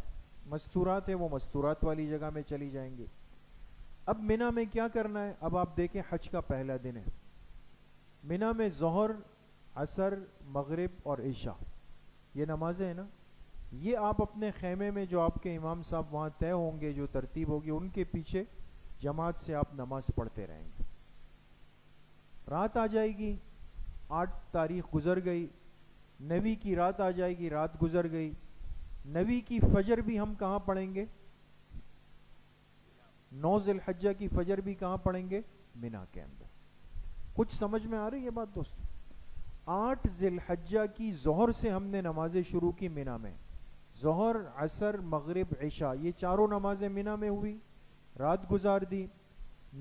مستورات ہیں وہ مستورات والی جگہ میں چلی جائیں گی. اب مینا میں کیا کرنا ہے؟ اب آپ دیکھیں حج کا پہلا دن ہے. مینا میں ظہر، عصر، مغرب اور عشاء یہ نمازیں ہیں نا، یہ آپ اپنے خیمے میں جو آپ کے امام صاحب وہاں طے ہوں گے، جو ترتیب ہوگی ان کے پیچھے جماعت سے آپ نماز پڑھتے رہیں گے. رات آ جائے گی، 8 تاریخ گزر گئی، 9 کی رات آ جائے گی، رات گزر گئی. 9 کی فجر بھی ہم کہاں پڑھیں گے؟ 9 ذی الحجہ کی فجر بھی کہاں پڑھیں گے؟ مینا کے اندر. کچھ سمجھ میں آ رہی ہے بات دوست؟ 8 ذی الحجہ کی ظہر سے ہم نے نمازیں شروع کی مینا میں. ظہر، عصر، مغرب، عشاء یہ چاروں نمازیں مینا میں ہوئی، رات گزار دی.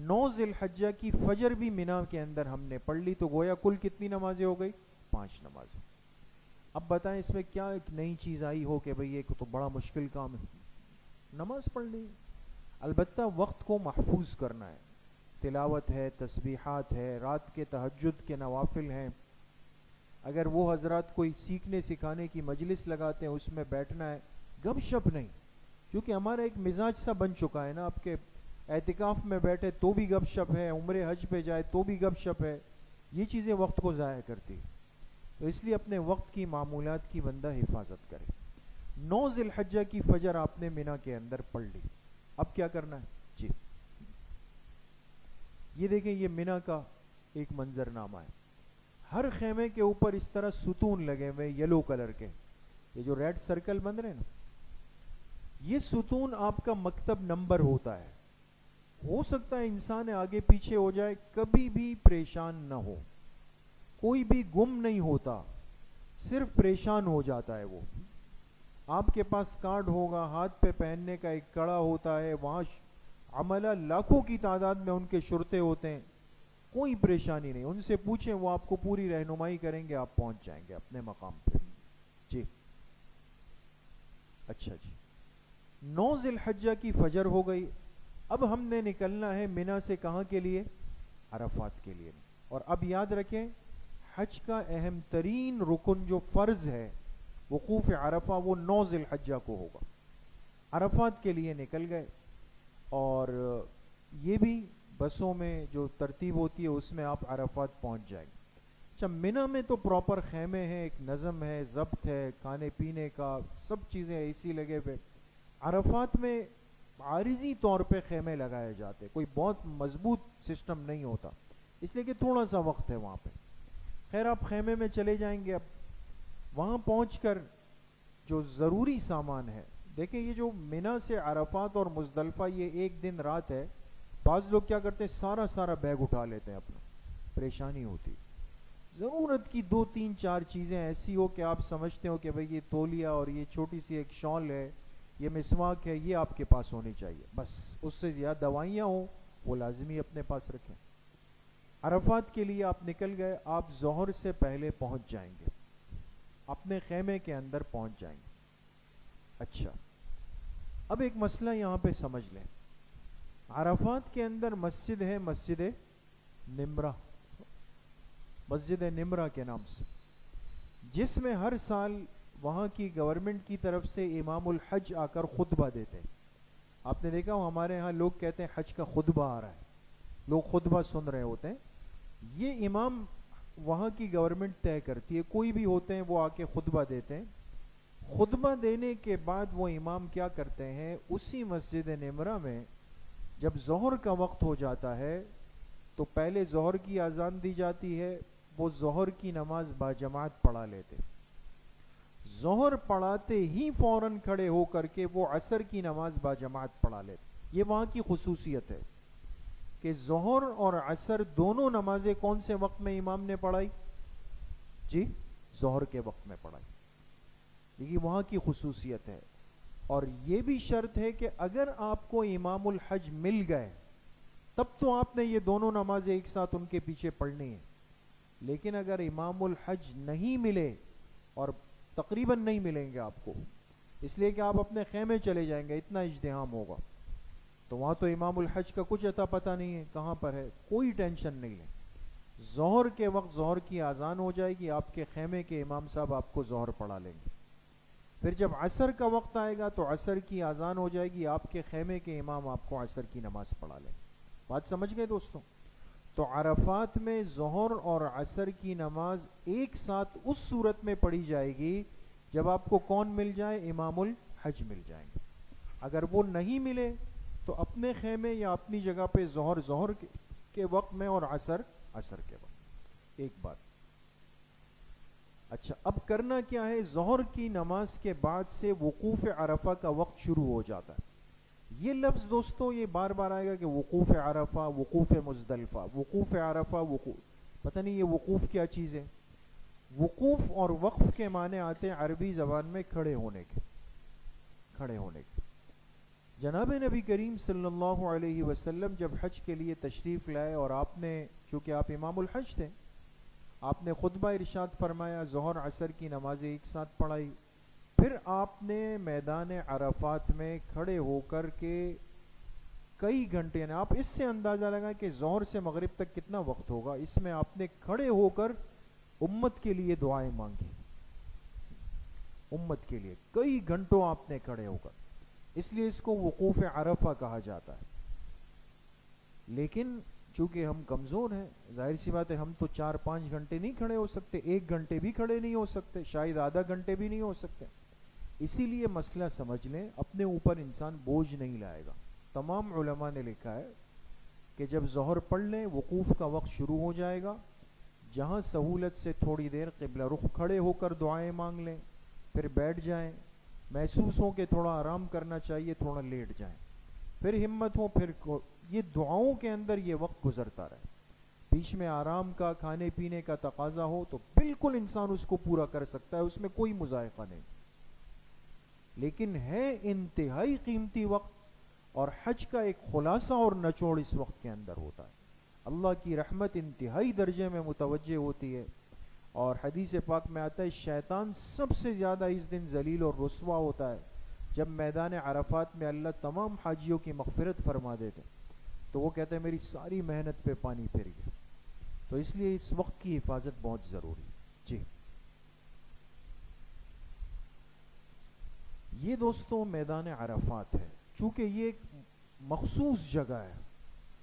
9 ذی الحجہ کی فجر بھی مینا کے اندر ہم نے پڑھ لی. تو گویا کل کتنی نمازیں ہو گئی؟ 5 نمازیں. اب بتائیں اس میں کیا ایک نئی چیز آئی ہو کہ بھئی یہ تو بڑا مشکل کام ہے؟ نماز پڑھ لی. البتہ وقت کو محفوظ کرنا ہے. تلاوت ہے، تسبیحات ہے، رات کے تہجد کے نوافل ہیں. اگر وہ حضرات کوئی سیکھنے سکھانے کی مجلس لگاتے ہیں اس میں بیٹھنا ہے، گپ شپ نہیں. کیونکہ ہمارا ایک مزاج سا بن چکا ہے نا، آپ کے اعتکاف میں بیٹھے تو بھی گپ شپ ہے، عمرے حج پہ جائے تو بھی گپ شپ ہے. یہ چیزیں وقت کو ضائع کرتی. تو اس لیے اپنے وقت کی معمولات کی بندہ حفاظت کرے. 9 ذی الحجہ کی فجر آپ نے مینا کے اندر پڑھ لی. اب کیا کرنا ہے؟ جی یہ دیکھیں، یہ مینا کا ایک منظر نامہ ہے. ہر خیمے کے اوپر اس طرح ستون لگے ہوئے یلو کلر کے، یہ جو ریڈ سرکل بن رہے ہیں نا، یہ ستون آپ کا مکتب نمبر ہوتا ہے. ہو سکتا ہے انسان آگے پیچھے ہو جائے، کبھی بھی پریشان نہ ہو. کوئی بھی گم نہیں ہوتا، صرف پریشان ہو جاتا ہے. وہ آپ کے پاس کارڈ ہوگا، ہاتھ پہ پہننے کا ایک کڑا ہوتا ہے، وہاں عملہ لاکھوں کی تعداد میں ان کے شرطے ہوتے ہیں. کوئی پریشانی نہیں، ان سے پوچھیں وہ آپ کو پوری رہنمائی کریں گے، آپ پہنچ جائیں گے اپنے مقام پہ. جی اچھا جی، 9 ذی الحجہ کی فجر ہو گئی. اب ہم نے نکلنا ہے مینا سے کہاں کے لیے؟ عرفات کے لیے. اور اب یاد رکھیں، حج کا اہم ترین رکن جو فرض ہے وقوف عرفہ وہ 9 ذی الحجہ کو ہوگا. عرفات کے لیے نکل گئے اور یہ بھی بسوں میں جو ترتیب ہوتی ہے اس میں آپ عرفات پہنچ جائیں گے. اچھا منی میں تو پراپر خیمے ہیں, ایک نظم ہے, ضبط ہے, کھانے پینے کا سب چیزیں, اے سی لگے ہوئے. عرفات میں عارضی طور پہ خیمے لگائے جاتے, کوئی بہت مضبوط سسٹم نہیں ہوتا, اس لیے کہ تھوڑا سا وقت ہے وہاں پہ. خیر آپ خیمے میں چلے جائیں گے. اب وہاں پہنچ کر جو ضروری سامان ہے, دیکھیں یہ جو منی سے عرفات اور مزدلفہ یہ ایک دن رات ہے, بعض لوگ کیا کرتے ہیں سارا بیگ اٹھا لیتے ہیں اپنا, پریشانی ہوتی. ضرورت کی 2 3 4 چیزیں ایسی ہو کہ آپ سمجھتے ہو کہ بھئی یہ تولیہ اور یہ چھوٹی سی ایک شال ہے, یہ مسواک ہے, یہ آپ کے پاس ہونی چاہیے بس. اس سے زیادہ دوائیاں ہوں وہ لازمی اپنے پاس رکھیں. عرفات کے لیے آپ نکل گئے, آپ ظہر سے پہلے پہنچ جائیں گے, اپنے خیمے کے اندر پہنچ جائیں گے. اچھا اب ایک مسئلہ یہاں پہ سمجھ لیں. عرفات کے اندر مسجد ہے, مسجد نمرہ, مسجد نمرہ کے نام سے, جس میں ہر سال وہاں کی گورنمنٹ کی طرف سے امام الحج آ کر خطبہ دیتے ہیں. آپ نے دیکھا ہو ہمارے ہاں لوگ کہتے ہیں حج کا خطبہ آ رہا ہے, لوگ خطبہ سن رہے ہوتے ہیں. یہ امام وہاں کی گورنمنٹ طے کرتی ہے, کوئی بھی ہوتے ہیں وہ آ کے خطبہ دیتے ہیں. خطبہ دینے کے بعد وہ امام کیا کرتے ہیں, اسی مسجد نمرہ میں جب ظہر کا وقت ہو جاتا ہے تو پہلے ظہر کی اذان دی جاتی ہے, وہ ظہر کی نماز باجماعت پڑھا لیتے. ظہر پڑھاتے ہی فوراً کھڑے ہو کر کے وہ عصر کی نماز باجماعت پڑھا لیتے. یہ وہاں کی خصوصیت ہے کہ ظہر اور عصر دونوں نمازیں کون سے وقت میں امام نے پڑھائی؟ جی ظہر کے وقت میں پڑھائی. یہ وہاں کی خصوصیت ہے. اور یہ بھی شرط ہے کہ اگر آپ کو امام الحج مل گئے تب تو آپ نے یہ دونوں نمازیں ایک ساتھ ان کے پیچھے پڑھنی ہیں. لیکن اگر امام الحج نہیں ملے, اور تقریباً نہیں ملیں گے آپ کو, اس لیے کہ آپ اپنے خیمے چلے جائیں گے, اتنا اجتہام ہوگا, تو وہاں تو امام الحج کا کچھ اتا پتہ نہیں ہے کہاں پر ہے, کوئی ٹینشن نہیں لیں. ظہر کے وقت ظہر کی اذان ہو جائے گی, آپ کے خیمے کے امام صاحب آپ کو ظہر پڑھا لیں گے. پھر جب عصر کا وقت آئے گا تو عصر کی اذان ہو جائے گی, آپ کے خیمے کے امام آپ کو عصر کی نماز پڑھا لیں گے. بات سمجھ گئے دوستوں؟ تو عرفات میں ظہر اور عصر کی نماز ایک ساتھ اس صورت میں پڑھی جائے گی جب آپ کو کون مل جائے؟ امام الحج مل جائیں گے. اگر وہ نہیں ملے تو اپنے خیمے یا اپنی جگہ پہ ظہر کے وقت میں اور عصر کے وقت. ایک بات. اچھا اب کرنا کیا ہے؟ ظہر کی نماز کے بعد سے وقوف عرفہ کا وقت شروع ہو جاتا ہے. یہ لفظ دوستو یہ بار بار آئے گا کہ وقوف عرفہ, وقوف مزدلفہ, وقوف عرفہ, وقوف, پتہ نہیں یہ وقوف کیا چیز ہے. وقوف اور وقف کے معنی آتے ہیں عربی زبان میں کھڑے ہونے کے, کھڑے ہونے کے. جناب نبی کریم صلی اللہ علیہ وسلم جب حج کے لیے تشریف لائے اور آپ نے, چونکہ آپ امام الحج تھے, آپ نے خطبہ ارشاد فرمایا, ظہر عصر کی نمازیں ایک ساتھ پڑھائی. پھر آپ نے میدان عرفات میں کھڑے ہو کر کے کئی گھنٹے, یعنی آپ اس سے اندازہ لگائیں کہ ظہر سے مغرب تک کتنا وقت ہوگا, اس میں آپ نے کھڑے ہو کر امت کے لیے دعائیں مانگی. امت کے لیے کئی گھنٹوں آپ نے کھڑے ہو کر, اس لیے اس کو وقوف عرفہ کہا جاتا ہے. لیکن چونکہ ہم کمزور ہیں, ظاہر سی بات ہے ہم تو 4-5 گھنٹے نہیں کھڑے ہو سکتے, 1 گھنٹے بھی کھڑے نہیں ہو سکتے, شاید آدھا گھنٹے بھی نہیں ہو سکتے. اسی لیے مسئلہ سمجھ لیں, اپنے اوپر انسان بوجھ نہیں لائے گا. تمام علماء نے لکھا ہے کہ جب ظہر پڑھ لیں وقوف کا وقت شروع ہو جائے گا, جہاں سہولت سے تھوڑی دیر قبلہ رخ کھڑے ہو کر دعائیں مانگ لیں, پھر بیٹھ جائیں, محسوس ہو کہ تھوڑا آرام کرنا چاہیے, تھوڑا لیٹ جائیں, پھر ہمت ہو, پھر یہ دعاؤں کے اندر یہ وقت گزرتا رہے. بیچ میں آرام کا, کھانے پینے کا تقاضا ہو تو بالکل انسان اس کو پورا کر سکتا ہے, اس میں کوئی مذائقہ نہیں. لیکن ہے انتہائی قیمتی وقت, اور حج کا ایک خلاصہ اور نچوڑ اس وقت کے اندر ہوتا ہے. اللہ کی رحمت انتہائی درجے میں متوجہ ہوتی ہے, اور حدیث پاک میں آتا ہے شیطان سب سے زیادہ اس دن ذلیل اور رسوا ہوتا ہے جب میدان عرفات میں اللہ تمام حاجیوں کی مغفرت فرما دیتے, تو وہ کہتے ہیں میری ساری محنت پہ پانی پھر گیا. تو اس لیے اس وقت کی حفاظت بہت ضروری. جی یہ دوستوں میدان عرفات ہے. چونکہ یہ ایک مخصوص جگہ ہے،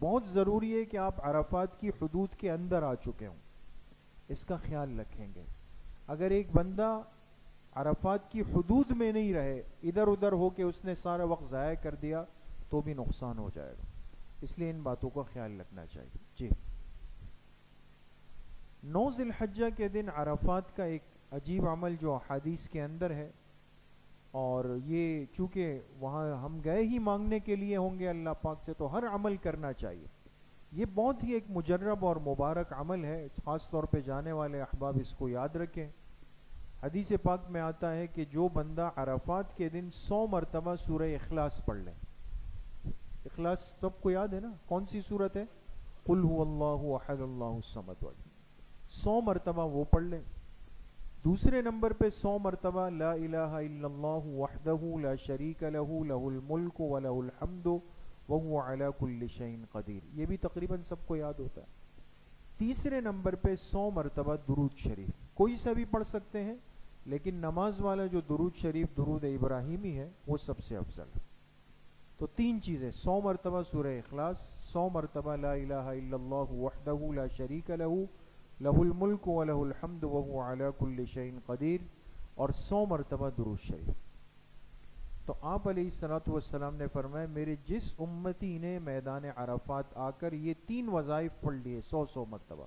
بہت ضروری ہے کہ آپ عرفات کی حدود کے اندر آ چکے ہوں، اس کا خیال رکھیں گے. اگر ایک بندہ عرفات کی حدود میں نہیں رہے، ادھر ادھر ہو کے اس نے سارا وقت ضائع کر دیا تو بھی نقصان ہو جائے گا. اس لیے ان باتوں کا خیال رکھنا چاہیے. جی 9 ذی الحجہ کے دن عرفات کا ایک عجیب عمل جو احادیث کے اندر ہے، اور یہ چونکہ وہاں ہم گئے ہی مانگنے کے لیے ہوں گے اللہ پاک سے، تو ہر عمل کرنا چاہیے. یہ بہت ہی ایک مجرب اور مبارک عمل ہے، خاص طور پہ جانے والے احباب اس کو یاد رکھیں. حدیث پاک میں آتا ہے کہ جو بندہ عرفات کے دن 100 مرتبہ سورہ اخلاص پڑھ لے. اخلاص سب کو یاد ہے نا، کون سی صورت ہے؟ قل هو اللہ احد اللہ الصمد والی. 100 مرتبہ وہ پڑھ لیں. دوسرے نمبر پہ 100 مرتبہ لا الہ الا اللہ وحدہ لا شریک لہ لہ الملک ولہ الحمد وہو علی کل شیء قدیر. یہ بھی تقریباً سب کو یاد ہوتا ہے. تیسرے نمبر پہ 100 مرتبہ درود شریف، کوئی سا بھی پڑھ سکتے ہیں، لیکن نماز والا جو درود شریف درود ابراہیمی ہے وہ سب سے افضل ہے. تو 3 چیزیں، 100 مرتبہ سورہ اخلاص، 100 مرتبہ لا الہ الا اللہ وحدہ لا شریک لہ لہ الملک ولہ الحمد وہو علی کل شیء قدیر، اور 100 مرتبہ درود شریف. تو آپ علیہ الصلوۃ والسلام نے فرمایا میرے جس امتی نے میدان عرفات آ کر یہ 3 وظائف پڑھ لیے 100 مرتبہ،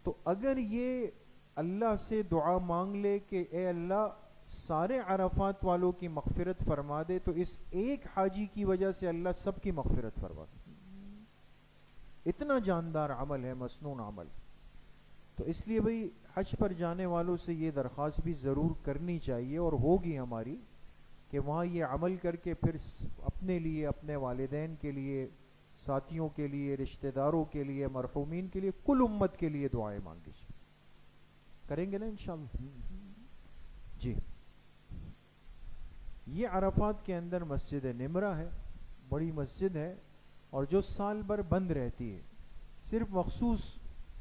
تو اگر یہ اللہ سے دعا مانگ لے کہ اے اللہ سارے عرفات والوں کی مغفرت فرما دے، تو اس ایک حاجی کی وجہ سے اللہ سب کی مغفرت فرما دے. اتنا جاندار عمل ہے، مسنون عمل. تو اس لیے بھئی حج پر جانے والوں سے یہ درخواست بھی ضرور کرنی چاہیے، اور ہوگی ہماری، کہ وہاں یہ عمل کر کے پھر اپنے لیے، اپنے والدین کے لیے، ساتھیوں کے لیے، رشتہ داروں کے لیے، مرحومین کے لیے، کل امت کے لیے دعائیں مانگی جائیں. کریں گے نا انشاءاللہ؟ جی یہ عرفات کے اندر مسجد نمرہ ہے، بڑی مسجد ہے، اور جو سال بھر بند رہتی ہے، صرف مخصوص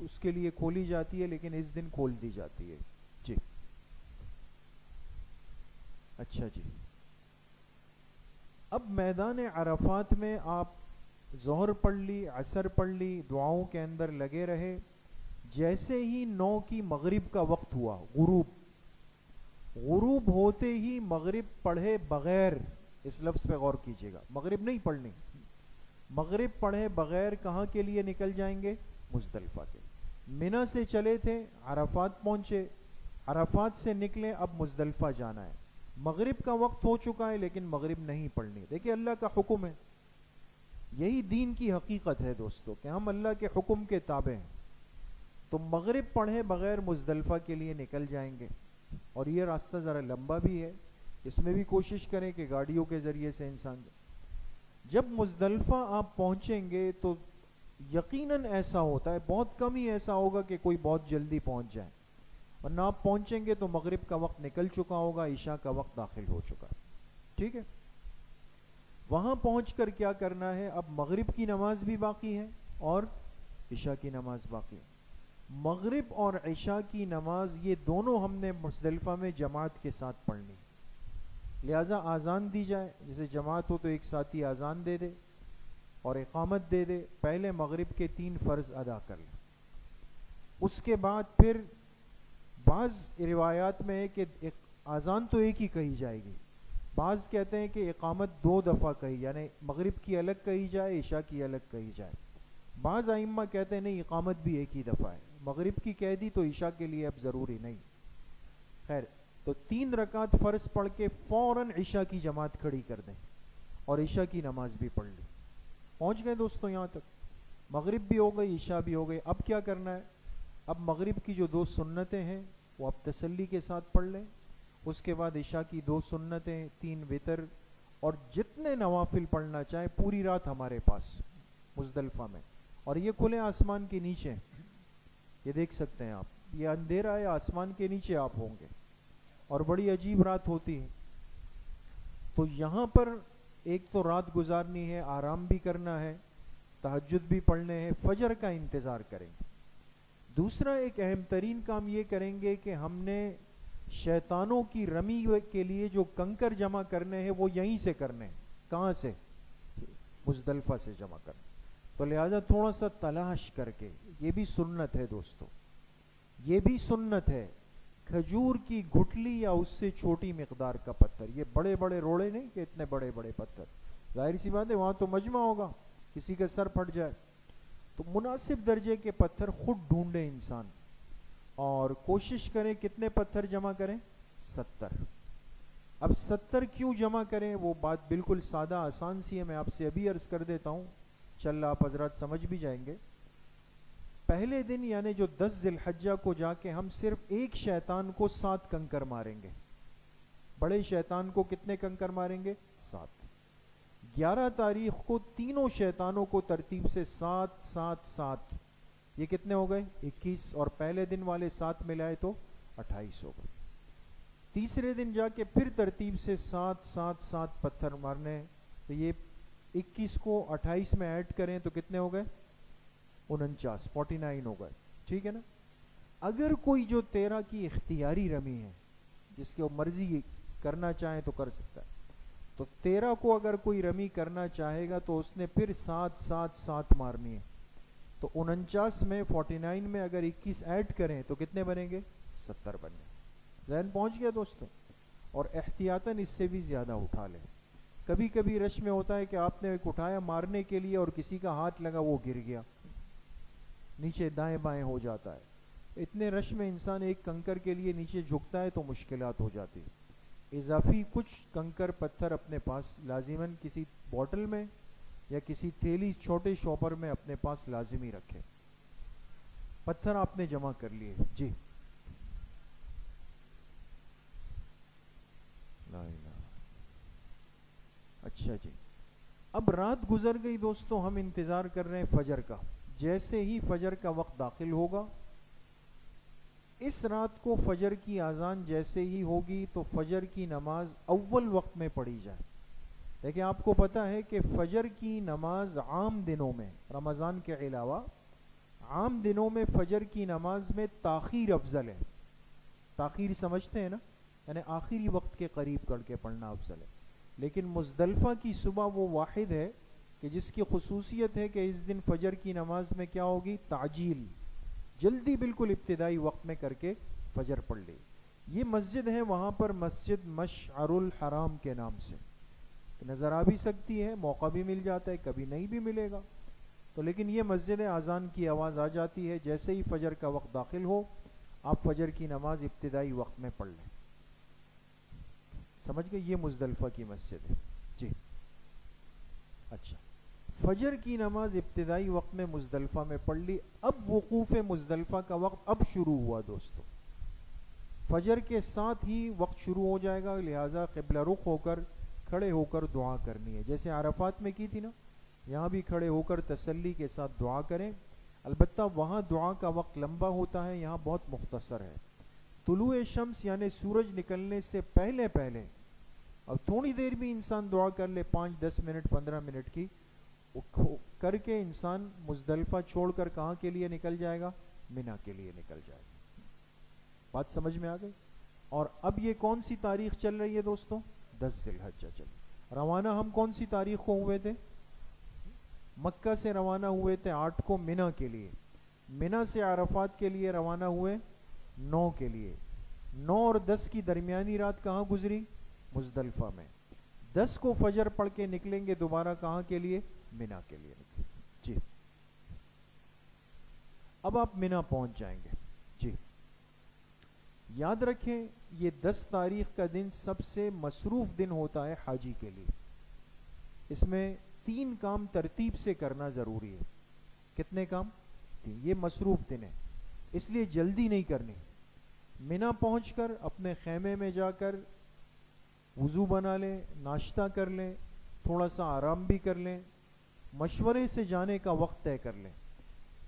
اس کے لیے کھولی جاتی ہے، لیکن اس دن کھول دی جاتی ہے. جی اچھا جی، اب میدان عرفات میں آپ ظہر پڑھ لی، عصر پڑھ لی، دعاؤں کے اندر لگے رہے. جیسے ہی 9 کی مغرب کا وقت ہوا، غروب ہوتے ہی مغرب پڑھے بغیر، اس لفظ پہ غور کیجئے گا، مغرب نہیں پڑھنی، مغرب پڑھے بغیر کہاں کے لیے نکل جائیں گے؟ مزدلفہ کے. منی سے چلے تھے، عرفات پہنچے، عرفات سے نکلے، اب مزدلفہ جانا ہے. مغرب کا وقت ہو چکا ہے لیکن مغرب نہیں پڑھنی. دیکھیں اللہ کا حکم ہے، یہی دین کی حقیقت ہے دوستو، کہ ہم اللہ کے حکم کے تابع ہیں. تو مغرب پڑھے بغیر مزدلفہ کے لیے نکل جائیں گے، اور یہ راستہ ذرا لمبا بھی ہے، اس میں بھی کوشش کریں کہ گاڑیوں کے ذریعے سے انسان جائے. جب مزدلفہ آپ پہنچیں گے تو یقیناً ایسا ہوتا ہے، بہت کم ہی ایسا ہوگا کہ کوئی بہت جلدی پہنچ جائے، ورنہ آپ پہنچیں گے تو مغرب کا وقت نکل چکا ہوگا، عشاء کا وقت داخل ہو چکا ہے. ٹھیک ہے، وہاں پہنچ کر کیا کرنا ہے؟ اب مغرب کی نماز بھی باقی ہے اور عشاء کی نماز باقی ہے. مغرب اور عشاء کی نماز یہ دونوں ہم نے مزدلفہ میں جماعت کے ساتھ پڑھنی، لہٰذا آذان دی جائے، جیسے جماعت ہو تو ایک ساتھی آذان دے دے اور اقامت دے دے، پہلے مغرب کے 3 فرض ادا کر لیں. اس کے بعد پھر بعض روایات میں ہے کہ آذان تو ایک ہی کہی جائے گی، بعض کہتے ہیں کہ اقامت 2 دفعہ کہی، یعنی مغرب کی الگ کہی جائے، عشاء کی الگ کہی جائے. بعض ائمہ کہتے ہیں نہیں، اقامت بھی ایک ہی دفعہ ہے، مغرب کی کہہ دی تو عشاء کے لیے اب ضروری نہیں. خیر، تو 3 رکعت فرض پڑھ کے فوراً عشاء کی جماعت کھڑی کر دیں اور عشاء کی نماز بھی پڑھ لی. پہنچ گئے دوستوں یہاں تک، مغرب بھی ہو گئی، عشاء بھی ہو گئی. اب کیا کرنا ہے؟ اب مغرب کی جو 2 سنتیں ہیں وہ آپ تسلی کے ساتھ پڑھ لیں، اس کے بعد عشاء کی 2 سنتیں، 3 وتر، اور جتنے نوافل پڑھنا چاہیں. پوری رات ہمارے پاس مزدلفہ میں، اور یہ کھلے آسمان کے نیچے، یہ دیکھ سکتے ہیں آپ، یہ اندھیرا ہے، آسمان کے نیچے آپ ہوں گے، اور بڑی عجیب رات ہوتی ہے. تو یہاں پر ایک تو رات گزارنی ہے، آرام بھی کرنا ہے، تہجد بھی پڑھنے ہیں، فجر کا انتظار کریں گے. دوسرا ایک اہم ترین کام یہ کریں گے کہ ہم نے شیطانوں کی رمی کے لیے جو کنکر جمع کرنے ہیں وہ یہیں سے کرنے ہیں. کہاں سے؟ مزدلفہ سے جمع کرنے. تو لہذا تھوڑا سا تلاش کر کے، یہ بھی سنت ہے دوستو، یہ بھی سنت ہے، کھجور کی گھٹلی یا اس سے چھوٹی مقدار کا پتھر. یہ بڑے بڑے روڑے نہیں کہ اتنے بڑے بڑے پتھر، ظاہر سی بات ہے وہاں تو مجمع ہوگا، کسی کا سر پھٹ جائے. تو مناسب درجے کے پتھر خود ڈھونڈے انسان، اور کوشش کریں کتنے پتھر جمع کریں؟ 70. اب 70 کیوں جمع کریں؟ وہ بات بالکل سادہ آسان سی ہے، میں آپ سے ابھی عرض کر دیتا ہوں، انشاءاللہ آپ حضرات سمجھ بھی جائیں گے. پہلے دن یعنی جو 10 ذی الحجہ کو جا کے ہم صرف ایک شیطان کو 7 کنکر ماریں گے. بڑے شیطان کو کتنے کنکر ماریں گے؟ 7. 11 تاریخ کو تینوں شیطانوں کو ترتیب سے 7 7 7، یہ کتنے ہو گئے؟ 21. اور پہلے دن والے 7 ملائے تو 28 ہو گئے. تیسرے دن جا کے پھر ترتیب سے 7 7 7 پتھر مارنے، تو یہ 21 کو 28 میں ایڈ کریں تو کتنے ہو گئے؟ 49، 49 ہو گئے. ٹھیک ہے نا؟ اگر کوئی جو 13 کی اختیاری رمی ہے، جس کی مرضی کرنا چاہے تو کر سکتا ہے، تو 13 کو اگر کوئی رمی کرنا چاہے گا تو اس نے پھر 7 7 7 مارنی ہے. تو 49 میں 49 میں اگر 21 ایڈ کریں تو کتنے بنیں گے؟ 70 بنے. ذہن پہنچ گیا دوستو؟ اور احتیاطاً اس سے بھی زیادہ اٹھا لیں. کبھی کبھی رش میں ہوتا ہے کہ آپ نے ایک اٹھایا مارنے کے لیے اور کسی کا ہاتھ لگا، وہ گر گیا، نیچے دائیں بائیں ہو جاتا ہے. اتنے رش میں انسان ایک کنکر کے لیے نیچے جھکتا ہے تو مشکلات ہو جاتی. اضافی کچھ کنکر پتھر اپنے پاس لازماً کسی بوٹل میں یا کسی تھیلی چھوٹے شاپر میں اپنے پاس لازمی رکھیں. پتھر آپ نے جمع کر لیے. جی لا الہ. اچھا جی، اب رات گزر گئی دوستو، ہم انتظار کر رہے ہیں فجر کا. جیسے ہی فجر کا وقت داخل ہوگا، اس رات کو فجر کی اذان جیسے ہی ہوگی تو فجر کی نماز اول وقت میں پڑھی جائے. لیکن آپ کو پتا ہے کہ فجر کی نماز عام دنوں میں، رمضان کے علاوہ عام دنوں میں فجر کی نماز میں تاخیر افضل ہے. تاخیر سمجھتے ہیں نا؟ یعنی آخری وقت کے قریب کر کے پڑھنا افضل ہے. لیکن مزدلفہ کی صبح وہ واحد ہے کہ جس کی خصوصیت ہے کہ اس دن فجر کی نماز میں کیا ہوگی؟ تعجیل، جلدی بالکل ابتدائی وقت میں کر کے فجر پڑھ لی. یہ مسجد ہے وہاں پر، مسجد مشعر الحرام کے نام سے، نظر آ بھی سکتی ہے، موقع بھی مل جاتا ہے، کبھی نہیں بھی ملے گا. تو لیکن یہ مسجد ہے، اذان کی آواز آ جاتی ہے، جیسے ہی فجر کا وقت داخل ہو آپ فجر کی نماز ابتدائی وقت میں پڑھ لیں. سمجھ گئے؟ یہ مزدلفہ کی مسجد ہے. جی اچھا، فجر کی نماز ابتدائی وقت میں مزدلفہ میں پڑھ لی. اب وقوف مزدلفہ کا وقت اب شروع ہوا دوستو. فجر کے ساتھ ہی وقت شروع ہو جائے گا، لہٰذا قبلہ رخ ہو کر کھڑے ہو کر دعا کرنی ہے، جیسے عرفات میں کی تھی نا. یہاں بھی کھڑے ہو کر تسلی کے ساتھ دعا کریں. البتہ وہاں دعا کا وقت لمبا ہوتا ہے، یہاں بہت مختصر ہے. طلوع شمس یعنی سورج نکلنے سے پہلے پہلے اب تھوڑی دیر بھی انسان دعا کر لے، 5 10 منٹ 15 منٹ کی کر کے انسان مزدلفہ چھوڑ کر کہاں کے لیے نکل جائے گا؟ مینا کے لیے نکل جائے گا. بات سمجھ میں آ گئی؟ اور اب یہ کون سی تاریخ چل رہی ہے دوستوں؟ 10 ذی الحجہ چل. روانہ ہم کون سی تاریخ کو ہوئے تھے؟ مکہ سے روانہ ہوئے تھے 8 کو مینا کے لیے. مینا سے عرفات کے لیے روانہ ہوئے 9 کے لیے. 9 اور 10 کی درمیانی رات کہاں گزری؟ مزدلفہ میں. 10 کو فجر پڑھ کے نکلیں گے دوبارہ کہاں کے لیے؟ مینا کے لیے نکلیں. جی اب آپ مینا پہنچ جائیں گے. جی یاد رکھیں یہ 10 تاریخ کا دن سب سے مصروف دن ہوتا ہے حاجی کے لیے. اس میں 3 کام ترتیب سے کرنا ضروری ہے. کتنے کام؟ 3. یہ مصروف دن ہے اس لیے جلدی نہیں کرنی. مینا پہنچ کر اپنے خیمے میں جا کر وضو بنا لیں، ناشتہ کر لیں، تھوڑا سا آرام بھی کر لیں، مشورے سے جانے کا وقت طے کر لیں.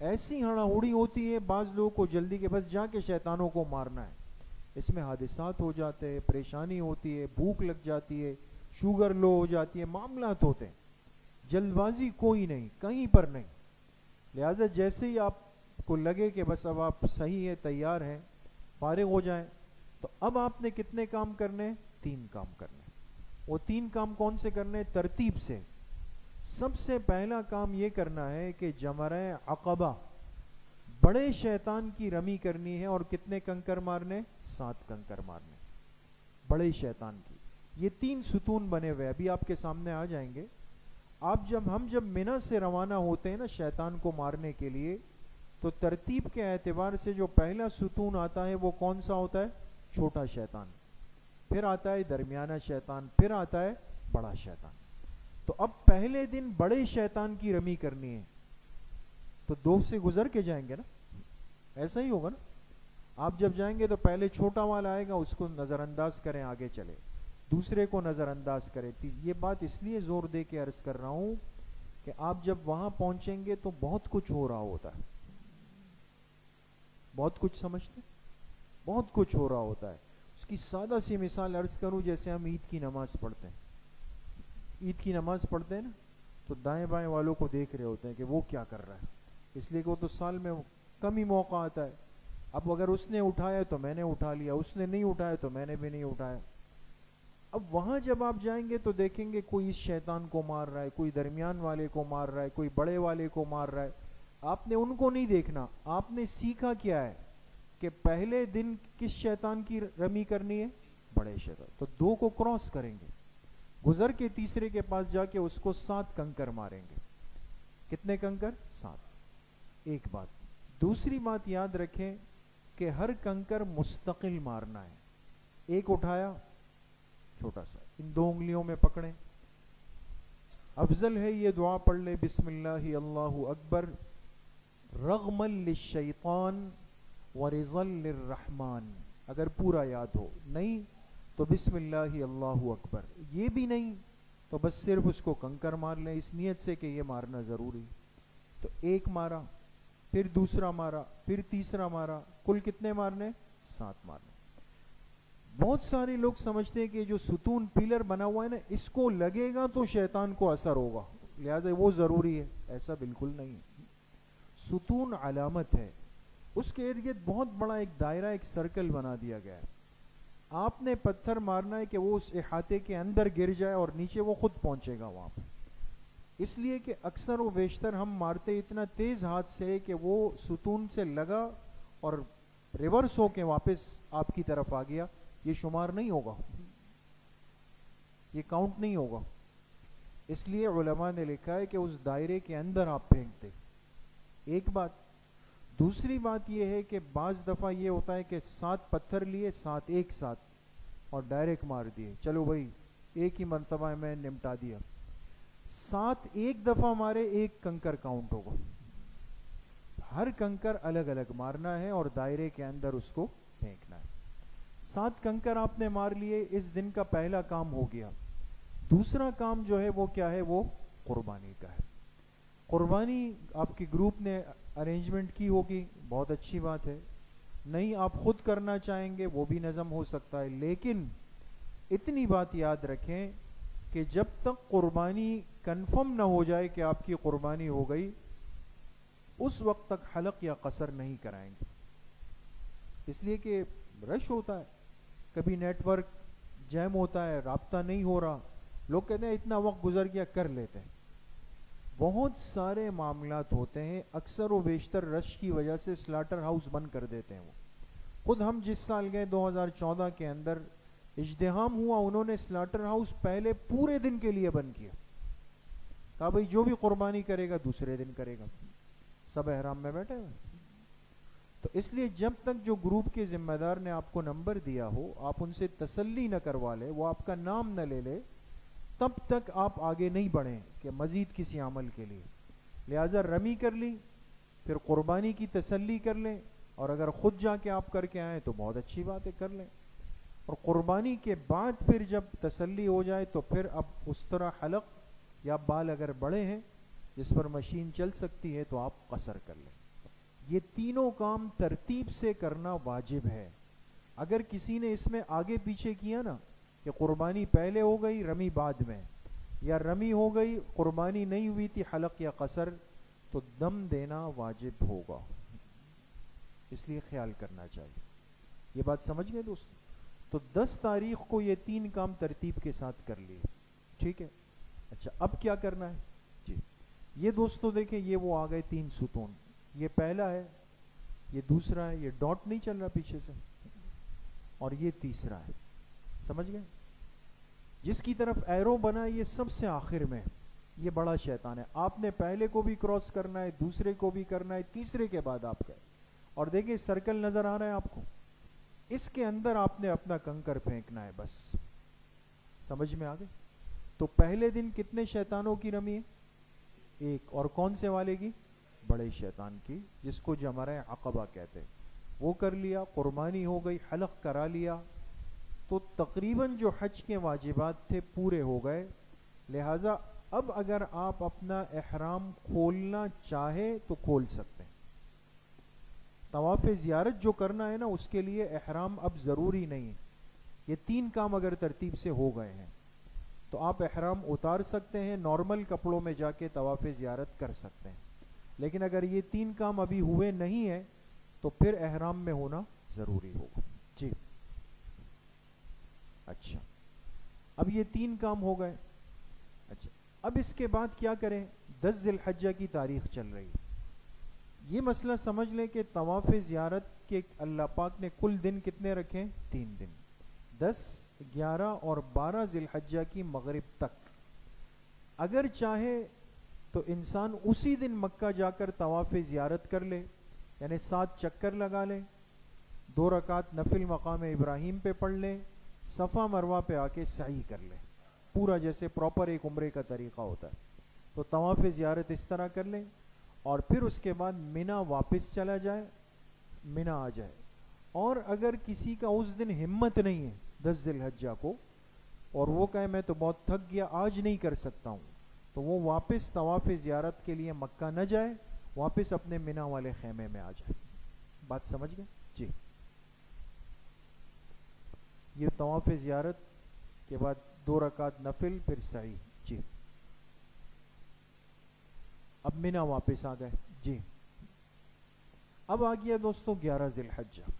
ایسی ہڑا ہڑی ہوتی ہے بعض لوگوں کو جلدی کے بس جا کے شیطانوں کو مارنا ہے. اس میں حادثات ہو جاتے ہیں، پریشانی ہوتی ہے، بھوک لگ جاتی ہے، شوگر لو ہو جاتی ہے، معاملات ہوتے ہیں. جلد بازی کوئی نہیں، کہیں پر نہیں. لہذا جیسے ہی آپ کو لگے کہ بس اب آپ صحیح ہے، تیار ہیں، فارغ ہو جائیں، تو اب آپ نے کتنے کام کرنے؟ 3 کام کرنے. وہ 3 کام کون سے کرنے؟ ترتیب سے. سب سے پہلا کام یہ کرنا ہے کہ جمرہ عقبہ بڑے شیطان کی رمی کرنی ہے. اور کتنے کنکر مارنے؟ 7 کنکر مارنے بڑے شیطان کی. یہ 3 ستون بنے ہوئے ابھی آپ کے سامنے آ جائیں گے. ہم جب منی سے روانہ ہوتے ہیں نا شیطان کو مارنے کے لیے، تو ترتیب کے اعتبار سے جو پہلا ستون آتا ہے وہ کون سا ہوتا ہے؟ چھوٹا شیطان. پھر آتا ہے درمیانہ شیطان، پھر آتا ہے بڑا شیطان. تو اب پہلے دن بڑے شیطان کی رمی کرنی ہے، تو 2 سے گزر کے جائیں گے نا، ایسا ہی ہوگا نا. آپ جب جائیں گے تو پہلے چھوٹا والا آئے گا، اس کو نظر انداز کریں، آگے چلے. دوسرے کو نظر انداز کریں. یہ بات اس لیے زور دے کے عرض کر رہا ہوں کہ آپ جب وہاں پہنچیں گے تو بہت کچھ ہو رہا ہوتا ہے. بہت کچھ سمجھتے؟ بہت کچھ ہو رہا ہوتا ہے. اس کی سادہ سی مثال عرض کروں، جیسے ہم عید کی نماز پڑھتے ہیں. عید کی نماز پڑھتے ہیں نا، تو دائیں بائیں والوں کو دیکھ رہے ہوتے ہیں کہ وہ کیا کر رہا ہے، اس لیے کہ وہ تو سال میں کم ہی موقع آتا ہے. اب اگر اس نے اٹھایا تو میں نے اٹھا لیا، اس نے نہیں اٹھایا تو میں نے بھی نہیں اٹھایا. اب وہاں جب آپ جائیں گے تو دیکھیں گے کوئی اس شیطان کو مار رہا ہے، کوئی درمیان والے کو مار رہا ہے، کوئی بڑے والے کو مار رہا ہے. آپ نے ان کو نہیں دیکھنا. آپ نے سیکھا کیا ہے کہ پہلے دن کس شیطان کی رمی کرنی ہے؟ بڑے شیطان. تو 2 کو کراس کریں گے، گزر کے تیسرے کے پاس جا کے اس کو 7 کنکر ماریں گے. کتنے کنکر؟ 7. ایک بات. دوسری بات یاد رکھیں کہ ہر کنکر مستقل مارنا ہے. ایک اٹھایا چھوٹا سا، ان 2 انگلیوں میں پکڑیں. افضل ہے یہ دعا پڑھ لے، بسم اللہ اللہ اکبر رغما للشیطان ورضا للرحمن. اگر پورا یاد ہو، نہیں تو بسم اللہ اللہ اکبر. یہ بھی نہیں تو بس صرف اس کو کنکر مار لیں اس نیت سے کہ یہ مارنا ضروری. تو ایک مارا، پھر دوسرا مارا، پھر تیسرا مارا. کل کتنے مارنے؟ 7 مارنے. بہت سارے لوگ سمجھتے ہیں کہ جو ستون پلر بنا ہوا ہے نا، اس کو لگے گا تو شیطان کو اثر ہوگا، لہذا وہ ضروری ہے. ایسا بالکل نہیں ہے. ستون علامت ہے، اس کے ارد گرد بہت بڑا ایک دائرہ، ایک سرکل بنا دیا گیا ہے. آپ نے پتھر مارنا ہے کہ وہ اس احاطے کے اندر گر جائے اور نیچے وہ خود پہنچے گا وہاں پہ. اس لیے کہ اکثر و بیشتر ہم مارتے اتنا تیز ہاتھ سے کہ وہ ستون سے لگا اور ریورس ہو کے واپس آپ کی طرف آ گیا. یہ شمار نہیں ہوگا، یہ کاؤنٹ نہیں ہوگا. اس لیے علماء نے لکھا ہے کہ اس دائرے کے اندر آپ پھینک دیں. ایک بات. دوسری بات یہ ہے کہ بعض دفعہ یہ ہوتا ہے کہ 7 پتھر لیے، 7 ایک ساتھ اور ڈائریکٹ مار دیے. چلو بھائی ایک ہی مرتبہ میں نمٹا دیا. 7 ایک دفعہ مارے، ایک کنکر کاؤنٹ ہوگا. ہر کنکر الگ الگ مارنا ہے اور دائرے کے اندر اس کو پھینکنا ہے. 7 کنکر آپ نے مار لیے، اس دن کا پہلا کام ہو گیا. دوسرا کام جو ہے وہ کیا ہے؟ وہ قربانی کا ہے. قربانی آپ کی گروپ نے ارینجمنٹ کی ہوگی، بہت اچھی بات ہے. نہیں آپ خود کرنا چاہیں گے وہ بھی نظم ہو سکتا ہے. لیکن اتنی بات یاد رکھیں کہ جب تک قربانی کنفرم نہ ہو جائے کہ آپ کی قربانی ہو گئی، اس وقت تک حلق یا قصر نہیں کرائیں گے. اس لیے کہ رش ہوتا ہے، کبھی نیٹ ورک جیم ہوتا ہے، رابطہ نہیں ہو رہا. لوگ کہتے ہیں اتنا وقت گزر گیا کر لیتے ہیں. بہت سارے معاملات ہوتے ہیں، اکثر و بیشتر رش کی وجہ سے سلاٹر ہاؤس بند کر دیتے ہیں. وہ خود ہم جس سال گئے 2014 کے اندر اجتہام ہوا، انہوں نے سلاٹر ہاؤس پہلے پورے دن کے لیے بند کیا. کہا بھئی جو بھی قربانی کرے گا دوسرے دن کرے گا، سب احرام میں بیٹھے ہوئے. تو اس لیے جب تک جو گروپ کے ذمہ دار نے آپ کو نمبر دیا ہو، آپ ان سے تسلی نہ کروا لے، وہ آپ کا نام نہ لے لے، تب تک آپ آگے نہیں بڑھیں کہ مزید کسی عمل کے لیے. لہذا رمی کر لی، پھر قربانی کی تسلی کر لیں، اور اگر خود جا کے آپ کر کے آئیں تو بہت اچھی بات ہے، کر لیں. اور قربانی کے بعد پھر جب تسلی ہو جائے تو پھر اب اس طرح حلق یا بال اگر بڑے ہیں جس پر مشین چل سکتی ہے تو آپ قصر کر لیں. یہ تینوں کام ترتیب سے کرنا واجب ہے. اگر کسی نے اس میں آگے پیچھے کیا نا کہ قربانی پہلے ہو گئی رمی بعد میں، یا رمی ہو گئی قربانی نہیں ہوئی تھی حلق یا قصر، تو دم دینا واجب ہوگا. اس لیے خیال کرنا چاہیے. یہ بات سمجھ گئے دوست؟ تو 10 تاریخ کو یہ 3 کام ترتیب کے ساتھ کر لیے. ٹھیک ہے. اچھا اب کیا کرنا ہے جی. یہ دوستو دیکھیں یہ وہ آ گئے 3 ستون. یہ پہلا ہے, یہ دوسرا ہے, یہ ڈاٹ نہیں چل رہا پیچھے سے, اور یہ تیسرا ہے. سمجھ گئے؟ جس کی طرف ایرو بنا یہ سب سے آخر میں, یہ بڑا شیطان ہے. آپ نے پہلے کو بھی کراس کرنا ہے, دوسرے کو بھی کرنا ہے, تیسرے کے بعد آپ گئے. اور دیکھیں سرکل نظر آ رہا ہے آپ کو, اس کے اندر آپ نے اپنا کنکر پھینکنا ہے بس. سمجھ میں آ گئی؟ تو پہلے دن کتنے شیطانوں کی رمی ہے؟ ایک. اور کون سے والے کی؟ بڑے شیطان کی, جس کو جمرہ عقبہ کہتے. وہ کر لیا, قربانی ہو گئی, حلق کرا لیا, تو تقریباً جو حج کے واجبات تھے پورے ہو گئے. لہٰذا اب اگر آپ اپنا احرام کھولنا چاہے تو کھول سکتے ہیں. طواف زیارت جو کرنا ہے نا اس کے لیے احرام اب ضروری نہیں ہے. یہ 3 کام اگر ترتیب سے ہو گئے ہیں تو آپ احرام اتار سکتے ہیں, نارمل کپڑوں میں جا کے طواف زیارت کر سکتے ہیں. لیکن اگر یہ 3 کام ابھی ہوئے نہیں ہیں تو پھر احرام میں ہونا ضروری ہوگا جی. اچھا اب یہ 3 کام ہو گئے. اچھا اب اس کے بعد کیا کریں؟ 10 ذی الحجہ کی تاریخ چل رہی ہے. یہ مسئلہ سمجھ لیں کہ طواف زیارت کے اللہ پاک نے کل دن کتنے رکھے؟ 3 دن, 10, 11 اور 12 ذی الحجہ کی مغرب تک. اگر چاہے تو انسان اسی دن مکہ جا کر طواف زیارت کر لے, یعنی 7 چکر لگا لے, 2 رکعت نفل مقام ابراہیم پہ پڑھ لے, صفا مروہ پہ آ کے سعی کر لے, پورا جیسے پراپر ایک عمرے کا طریقہ ہوتا ہے. تو طواف زیارت اس طرح کر لیں, اور پھر اس کے بعد مینا واپس چلا جائے, مینا آ جائے. اور اگر کسی کا اس دن ہمت نہیں ہے 10 ذی الحجہ کو, اور وہ کہے میں تو بہت تھک گیا آج نہیں کر سکتا ہوں, تو وہ واپس طواف زیارت کے لیے مکہ نہ جائے, واپس اپنے مینا والے خیمے میں آ جائے. بات سمجھ گئے جی؟ یہ طواف زیارت کے بعد 2 رکعت نفل, پھر سعی جی. اب مینا واپس آ گئے جی. اب آ گیا دوستو 11 ذی الحجہ.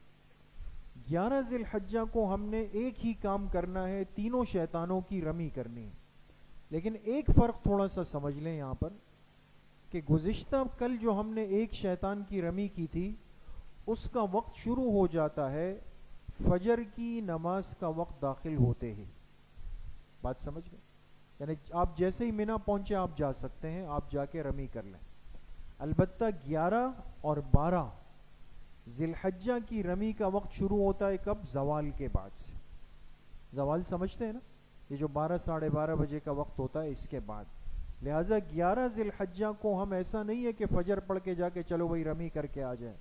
11 ذی الحجہ کو ہم نے ایک ہی کام کرنا ہے, تینوں شیطانوں کی رمی کرنی ہے. لیکن ایک فرق تھوڑا سا سمجھ لیں یہاں پر, کہ گزشتہ کل جو ہم نے ایک شیطان کی رمی کی تھی اس کا وقت شروع ہو جاتا ہے فجر کی نماز کا وقت داخل ہوتے ہی. بات سمجھ گئے؟ یعنی آپ جیسے ہی مینا پہنچے آپ جا سکتے ہیں, آپ جا کے رمی کر لیں. البتہ 11 اور 12 ذی الحجہ کی رمی کا وقت شروع ہوتا ہے کب؟ زوال کے بعد سے. زوال سمجھتے ہیں نا, یہ جو 12 ساڑھے 12 بجے کا وقت ہوتا ہے اس کے بعد. لہٰذا 11 ذی الحجہ کو ہم ایسا نہیں ہے کہ فجر پڑھ کے جا کے چلو بھائی رمی کر کے آ جائیں.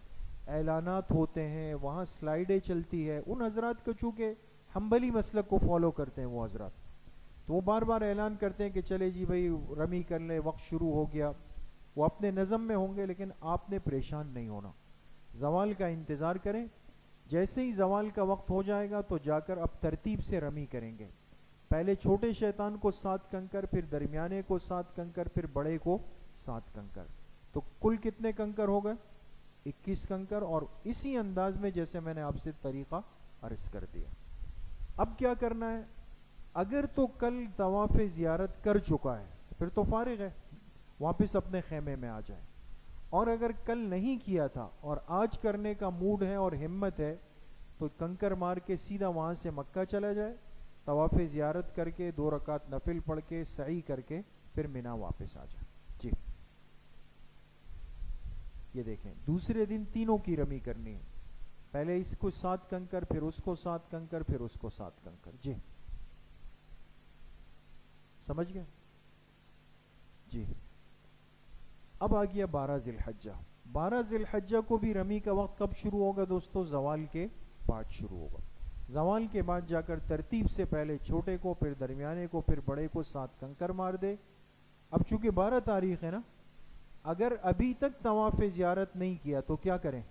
اعلانات ہوتے ہیں, وہاں سلائیڈیں چلتی ہے. ان حضرات کو چونکہ حنبلی مسلک کو فالو کرتے ہیں وہ حضرات, تو وہ بار بار اعلان کرتے ہیں کہ چلے جی بھائی رمی کر لیں, وقت شروع ہو گیا. وہ اپنے نظم میں ہوں گے, لیکن آپ نے پریشان نہیں ہونا. زوال کا انتظار کریں, جیسے ہی زوال کا وقت ہو جائے گا تو جا کر اب ترتیب سے رمی کریں گے. پہلے چھوٹے شیطان کو 7 کنکر, پھر درمیانے کو 7 کنکر, پھر بڑے کو 7 کنکر. تو کل کتنے کنکر ہو گئے؟ 21 کنکر. اور اسی انداز میں جیسے میں نے آپ سے طریقہ عرض کر دیا. اب کیا کرنا ہے؟ اگر تو کل طواف زیارت کر چکا ہے پھر تو فارغ ہے, واپس اپنے خیمے میں آ جائے. اور اگر کل نہیں کیا تھا اور آج کرنے کا موڈ ہے اور ہمت ہے تو کنکر مار کے سیدھا وہاں سے مکہ چلا جائے, طواف زیارت کر کے 2 رکعت نفل پڑھ کے سعی کر کے پھر مینا واپس آ جائے جی. یہ دیکھیں دوسرے دن تینوں کی رمی کرنی ہے, پہلے اس کو 7 کنکر, پھر اس کو 7 کنکر, پھر اس کو 7 کنکر جی. سمجھ گئے جی؟ اب آ گیا 12 ذی الحجہ. 12 ذی الحجہ کو بھی رمی کا وقت کب شروع ہوگا دوستو؟ زوال کے بعد شروع ہوگا. زوال کے بعد جا کر ترتیب سے پہلے چھوٹے کو, پھر درمیانے کو, پھر بڑے کو 7 کنکر مار دے. اب چونکہ 12 تاریخ ہے نا, اگر ابھی تک طواف زیارت نہیں کیا تو کیا کریں؟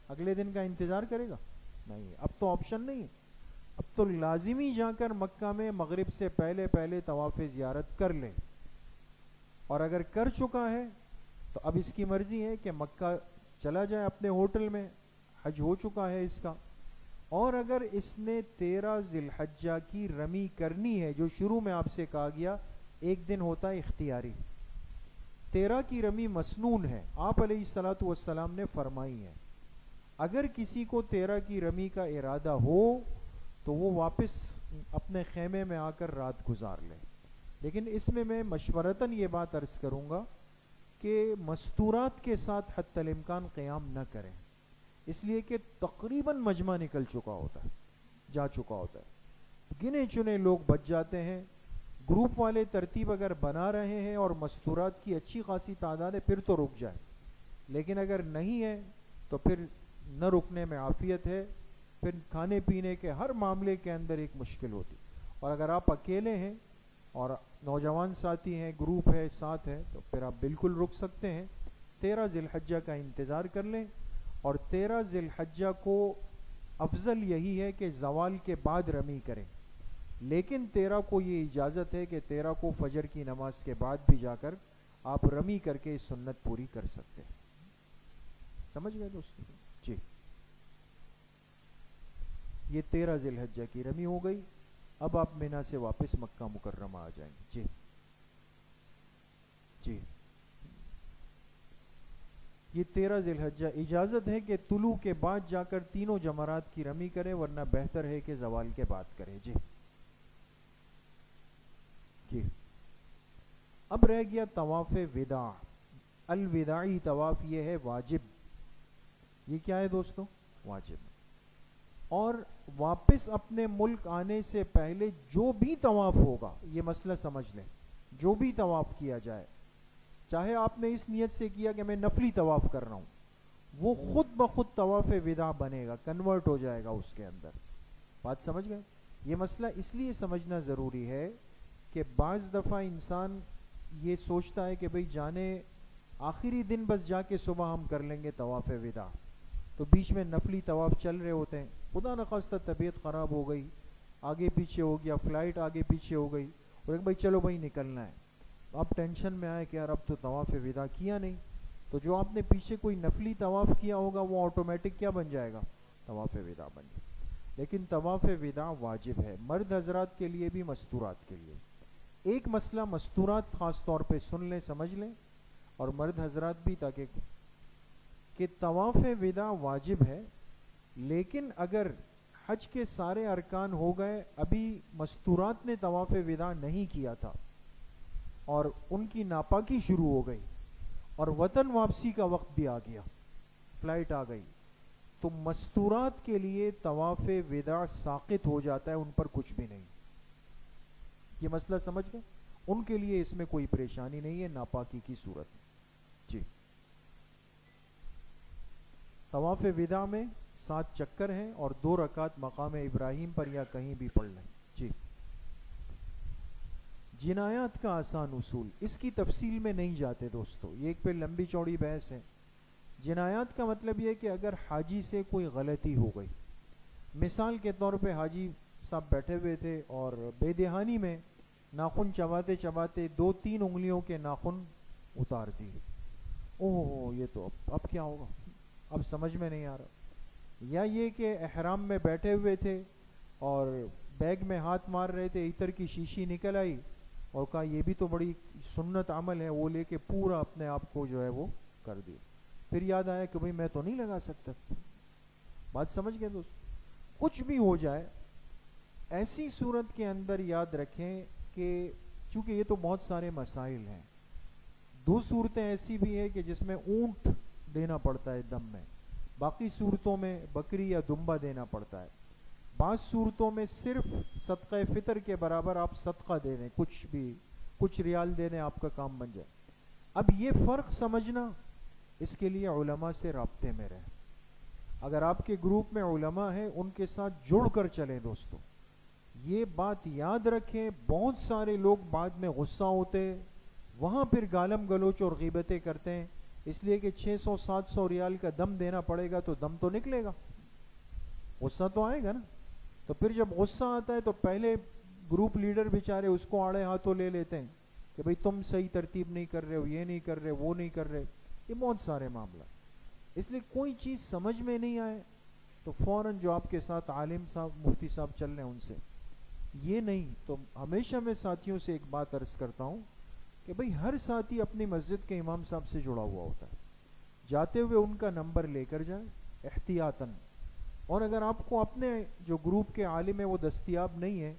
اگلے دن کا انتظار کرے گا؟ نہیں, اب تو آپشن نہیں ہے. اب تو لازمی جا کر مکہ میں مغرب سے پہلے پہلے طواف زیارت کر لے. اور اگر کر چکا ہے تو اب اس کی مرضی ہے کہ مکہ چلا جائے اپنے ہوٹل میں, حج ہو چکا ہے اس کا, اور اگر اس نے 13 ذی الحجہ کی رمی کرنی ہے، جو شروع میں آپ سے کہا گیا ایک دن ہوتا ہے اختیاری، 13 کی رمی مسنون ہے، آپ علیہ الصلاۃ والسلام نے فرمائی ہے۔ اگر کسی کو 13 کی رمی کا ارادہ ہو تو وہ واپس اپنے خیمے میں آ کر رات گزار لے، لیکن اس میں مشورتاً یہ بات عرض کروں گا کہ مستورات کے ساتھ حتی الامکان قیام نہ کریں، اس لیے کہ تقریباً مجمع نکل چکا ہوتا ہے، جا چکا ہوتا ہے، گنے چنے لوگ بچ جاتے ہیں۔ گروپ والے ترتیب اگر بنا رہے ہیں اور مستورات کی اچھی خاصی تعداد ہے پھر تو رک جائے، لیکن اگر نہیں ہے تو پھر نہ رکنے میں عافیت ہے، پھر کھانے پینے کے ہر معاملے کے اندر ایک مشکل ہوتی۔ اور اگر آپ اکیلے ہیں اور نوجوان ساتھی ہیں، گروپ ہے، ساتھ ہے، تو پھر آپ بالکل رک سکتے ہیں، 13 ذی الحجہ کا انتظار کر لیں۔ اور 13 ذی الحجہ کو افضل یہی ہے کہ زوال کے بعد رمی کریں، لیکن 13 کو یہ اجازت ہے کہ 13 کو فجر کی نماز کے بعد بھی جا کر آپ رمی کر کے سنت پوری کر سکتے ہیں۔ سمجھ گئے دوستو؟ جی، یہ 13 ذی الحجہ کی رمی ہو گئی۔ اب آپ مینا سے واپس مکہ مکرمہ آ جائیں گے۔ جی جی، یہ 13 ذی الحجہ اجازت ہے کہ طلوع کے بعد جا کر تینوں جمرات کی رمی کرے، ورنہ بہتر ہے کہ زوال کے بعد کرے۔ جی جی، اب رہ گیا طواف وداع۔ الوداعی طواف یہ ہے واجب، یہ کیا ہے دوستو؟ واجب۔ اور واپس اپنے ملک آنے سے پہلے جو بھی طواف ہوگا، یہ مسئلہ سمجھ لیں، جو بھی طواف کیا جائے، چاہے آپ نے اس نیت سے کیا کہ میں نفلی طواف کر رہا ہوں، وہ خود بخود طواف وداع بنے گا، کنورٹ ہو جائے گا اس کے اندر۔ بات سمجھ گئے؟ یہ مسئلہ اس لیے سمجھنا ضروری ہے کہ بعض دفعہ انسان یہ سوچتا ہے کہ بھئی جانے آخری دن بس جا کے صبح ہم کر لیں گے طواف وداع، تو بیچ میں نفلی طواف چل رہے ہوتے ہیں، خدا نخواستہ طبیعت خراب ہو گئی، آگے پیچھے ہو گیا، فلائٹ آگے پیچھے ہو گئی، اور ایک بھائی چلو بھائی نکلنا ہے، آپ ٹینشن میں آئے کہ یار اب تو طواف وداع کیا نہیں، تو جو آپ نے پیچھے کوئی نفلی طواف کیا ہوگا وہ آٹومیٹک کیا بن جائے گا؟ طواف وداع بن جائے۔ لیکن طواف وداع واجب ہے، مرد حضرات کے لیے بھی مستورات کے لیے۔ ایک مسئلہ مستورات خاص طور پہ سن لیں، سمجھ لیں، اور مرد حضرات بھی، تاکہ کہ طواف وداع واجب ہے، لیکن اگر حج کے سارے ارکان ہو گئے، ابھی مستورات نے طواف وداع نہیں کیا تھا اور ان کی ناپاکی شروع ہو گئی اور وطن واپسی کا وقت بھی آ گیا، فلائٹ آ گئی، تو مستورات کے لیے طواف وداع ساقط ہو جاتا ہے، ان پر کچھ بھی نہیں۔ یہ مسئلہ سمجھ گئے؟ ان کے لیے اس میں کوئی پریشانی نہیں ہے ناپاکی کی صورت میں۔ جی، طواف وداع میں 7 چکر ہیں اور 2 رکعت مقام ابراہیم پر یا کہیں بھی پڑھ لیں۔ جی، جنایات کا آسان اصول، اس کی تفصیل میں نہیں جاتے دوستو، یہ ایک پہ لمبی چوڑی بحث ہے۔ جنایات کا مطلب یہ کہ اگر حاجی سے کوئی غلطی ہو گئی، مثال کے طور پہ حاجی صاحب بیٹھے ہوئے تھے اور بے دہانی میں ناخن چباتے چباتے 2-3 انگلیوں کے ناخن اتار دیے، اوہ یہ تو اب کیا ہوگا؟ اب سمجھ میں نہیں آ رہا۔ یا یہ کہ احرام میں بیٹھے ہوئے تھے اور بیگ میں ہاتھ مار رہے تھے، عطر کی شیشی نکل آئی اور کہا یہ بھی تو بڑی سنت عمل ہے، وہ لے کے پورا اپنے آپ کو جو ہے وہ کر دیا، پھر یاد آیا کہ بھئی میں تو نہیں لگا سکتا۔ بات سمجھ گئے دوست؟ کچھ بھی ہو جائے، ایسی صورت کے اندر یاد رکھیں کہ چونکہ یہ تو بہت سارے مسائل ہیں، 2 صورتیں ایسی بھی ہیں کہ جس میں اونٹ دینا پڑتا ہے دم میں، باقی صورتوں میں بکری یا دمبا دینا پڑتا ہے، بعض صورتوں میں صرف صدقہ فطر کے برابر آپ صدقہ دے دیں، کچھ بھی کچھ ریال دے دیں، آپ کا کام بن جائے۔ اب یہ فرق سمجھنا، اس کے لیے علماء سے رابطے میں رہیں، اگر آپ کے گروپ میں علماء ہیں ان کے ساتھ جڑ کر چلیں دوستو۔ یہ بات یاد رکھیں، بہت سارے لوگ بعد میں غصہ ہوتے، وہاں پھر گالم گلوچ اور غیبتیں کرتے ہیں، اس لیے کہ 600-700 ریال کا دم دینا پڑے گا تو دم تو نکلے گا، غصہ تو آئے گا نا۔ تو پھر جب غصہ آتا ہے تو پہلے گروپ لیڈر بیچارے اس کو آڑے ہاتھوں لے لیتے ہیں کہ بھئی تم صحیح ترتیب نہیں کر رہے ہو، یہ نہیں کر رہے، وہ نہیں کر رہے، یہ بہت سارے معاملہ۔ اس لیے کوئی چیز سمجھ میں نہیں آئے تو فوراً جو آپ کے ساتھ عالم صاحب مفتی صاحب چل رہے ہیں ان سے، یہ نہیں. تو ہمیشہ میں ساتھیوں سے ایک بات عرض کرتا ہوں کہ بھئی ہر ساتھی اپنی مسجد کے امام صاحب سے جڑا ہوا ہوتا ہے، جاتے ہوئے ان کا نمبر لے کر جائیں احتیاطاً. اور اگر آپ کو اپنے جو گروپ کے عالم ہے وہ دستیاب نہیں ہے،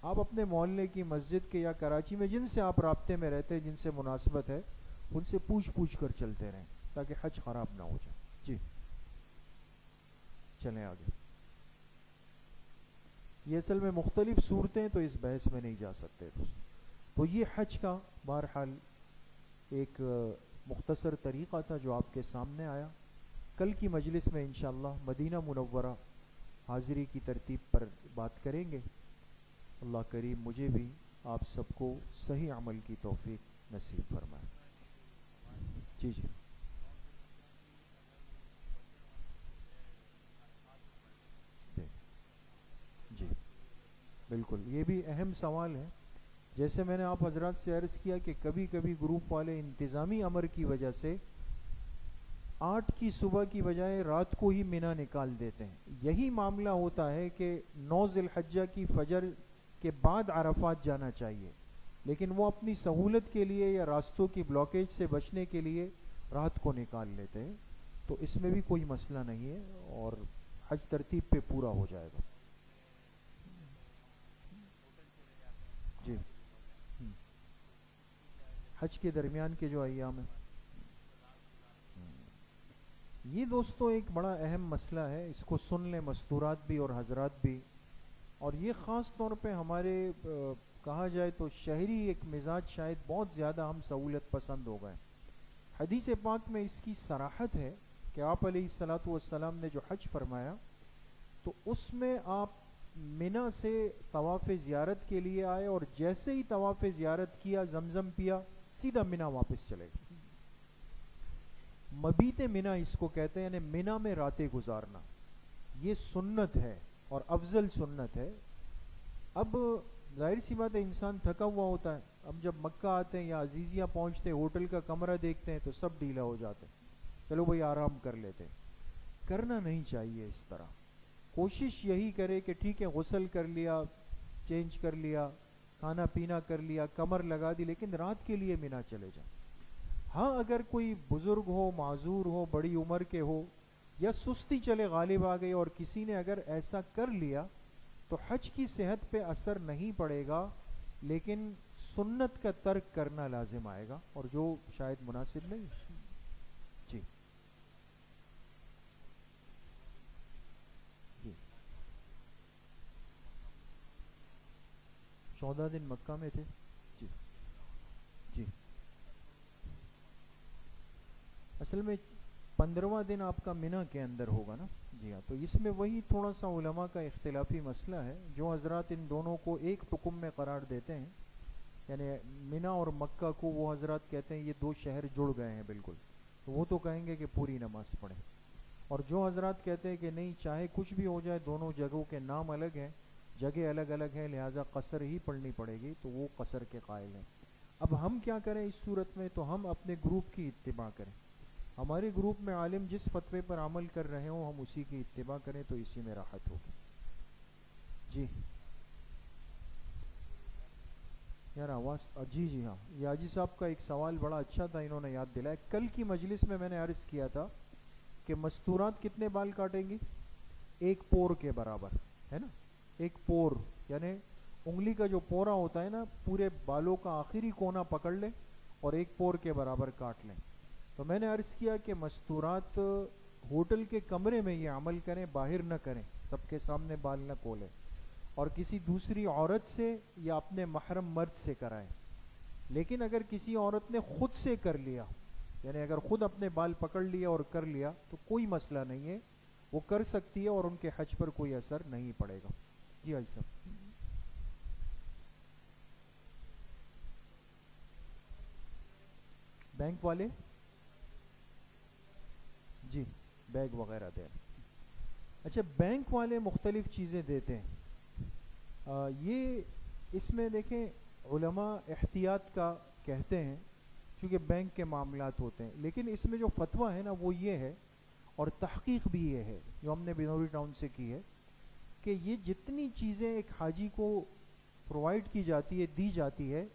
آپ اپنے محلے کی مسجد کے یا کراچی میں جن سے آپ رابطے میں رہتے ہیں، جن سے مناسبت ہے، ان سے پوچھ کر چلتے رہیں تاکہ حج خراب نہ ہو جائے. جی چلیں آگے. یہ اصل میں مختلف صورتیں ہیں تو اس بحث میں نہیں جا سکتے. تو یہ حج کا بہرحال ایک مختصر طریقہ تھا جو آپ کے سامنے آیا. کل کی مجلس میں انشاءاللہ مدینہ منورہ حاضری کی ترتیب پر بات کریں گے. اللہ کریم مجھے بھی آپ سب کو صحیح عمل کی توفیق نصیب فرمائے. جی جی جی بالکل، یہ بھی اہم سوال ہے. جیسے میں نے آپ حضرات سے عرض کیا کہ کبھی کبھی گروپ والے انتظامی امر کی وجہ سے 8 کی صبح کی بجائے رات کو ہی مینا نکال دیتے ہیں. یہی معاملہ ہوتا ہے کہ 9 ذی الحجہ کی فجر کے بعد عرفات جانا چاہیے، لیکن وہ اپنی سہولت کے لیے یا راستوں کی بلاکیج سے بچنے کے لیے رات کو نکال لیتے ہیں. تو اس میں بھی کوئی مسئلہ نہیں ہے اور حج ترتیب پہ پورا ہو جائے گا. جی حج کے درمیان کے جو ایام ہیں، یہ دوستو ایک بڑا اہم مسئلہ ہے. اس کو سن لیں مستورات بھی اور حضرات بھی. اور یہ خاص طور پہ ہمارے کہا جائے تو شہری ایک مزاج شاید بہت زیادہ ہم سہولت پسند ہو گئے. حدیث پاک میں اس کی صراحت ہے کہ آپ علیہ الصلاۃ والسلام نے جو حج فرمایا تو اس میں آپ منا سے طواف زیارت کے لیے آئے اور جیسے ہی طواف زیارت کیا، زمزم پیا، سیدھا منا واپس چلے گئے. مبیت منا اس کو کہتے ہیں، یعنی منا میں راتیں گزارنا. یہ سنت ہے اور افضل سنت ہے. اب ظاہر سی بات ہے انسان تھکا ہوا ہوتا ہے. اب جب مکہ آتے ہیں یا عزیزیہ پہنچتے ہیں، ہوٹل کا کمرہ دیکھتے ہیں تو سب ڈھیلا ہو جاتے ہیں، چلو بھائی آرام کر لیتے ہیں. کرنا نہیں چاہیے اس طرح. کوشش یہی کرے کہ ٹھیک ہے غسل کر لیا، چینج کر لیا، کھانا پینا کر لیا، کمر لگا دی، لیکن رات کے لیے منا چلے جائیں. ہاں اگر کوئی بزرگ ہو، معذور ہو، بڑی عمر کے ہو، یا سستی چلے غالب آ گئی اور کسی نے اگر ایسا کر لیا تو حج کی صحت پہ اثر نہیں پڑے گا، لیکن سنت کا ترک کرنا لازم آئے گا اور جو شاید مناسب نہیں. جی جی 14 دن مکہ میں تھے. جی جی اصل میں 15واں دن آپ کا منا کے اندر ہوگا نا. جی ہاں، تو اس میں وہی تھوڑا سا علماء کا اختلافی مسئلہ ہے. جو حضرات ان دونوں کو ایک حکم میں قرار دیتے ہیں، یعنی منا اور مکہ کو، وہ حضرات کہتے ہیں یہ دو شہر جڑ گئے ہیں بالکل، تو وہ تو کہیں گے کہ پوری نماز پڑھیں. اور جو حضرات کہتے ہیں کہ نہیں چاہے کچھ بھی ہو جائے، دونوں جگہوں کے نام الگ ہیں، جگہ الگ الگ ہیں، لہٰذا قصر ہی پڑھنی پڑے گی، تو وہ قصر کے قائل ہیں. اب ہم کیا کریں اس صورت میں؟ تو ہم اپنے گروپ کی اتباع کریں. ہمارے گروپ میں عالم جس فتوے پر عمل کر رہے ہوں ہم اسی کی اتباع کریں تو اسی میں راحت ہوگی. جی یار آواز جی جی ہاں، یہ حاجی صاحب کا ایک سوال بڑا اچھا تھا، انہوں نے یاد دلایا. کل کی مجلس میں نے عرض کیا تھا کہ مستورات کتنے بال کاٹیں گی؟ 1 پور کے برابر ہے نا. 1 پور یعنی انگلی کا جو پورا ہوتا ہے نا، پورے بالوں کا آخری کونا پکڑ لیں اور 1 پور کے برابر کاٹ لیں. تو میں نے عرض کیا کہ مستورات ہوٹل کے کمرے میں یہ عمل کریں، باہر نہ کریں، سب کے سامنے بال نہ کھولیں، اور کسی دوسری عورت سے یا اپنے محرم مرد سے کرائیں. لیکن اگر کسی عورت نے خود سے کر لیا، یعنی اگر خود اپنے بال پکڑ لیا اور کر لیا تو کوئی مسئلہ نہیں ہے، وہ کر سکتی ہے اور ان کے حج پر کوئی اثر نہیں پڑے گا. جی حاجی صاحب. بینک والے جی بیگ وغیرہ دیں. اچھا بینک والے مختلف چیزیں دیتے ہیں. یہ اس میں دیکھیں علماء احتیاط کا کہتے ہیں چونکہ بینک کے معاملات ہوتے ہیں، لیکن اس میں جو فتویٰ ہے نا وہ یہ ہے، اور تحقیق بھی یہ ہے جو ہم نے بنوری ٹاؤن سے کی ہے کہ یہ جتنی چیزیں ایک حاجی کو پرووائڈ کی جاتی ہے، دی جاتی ہے،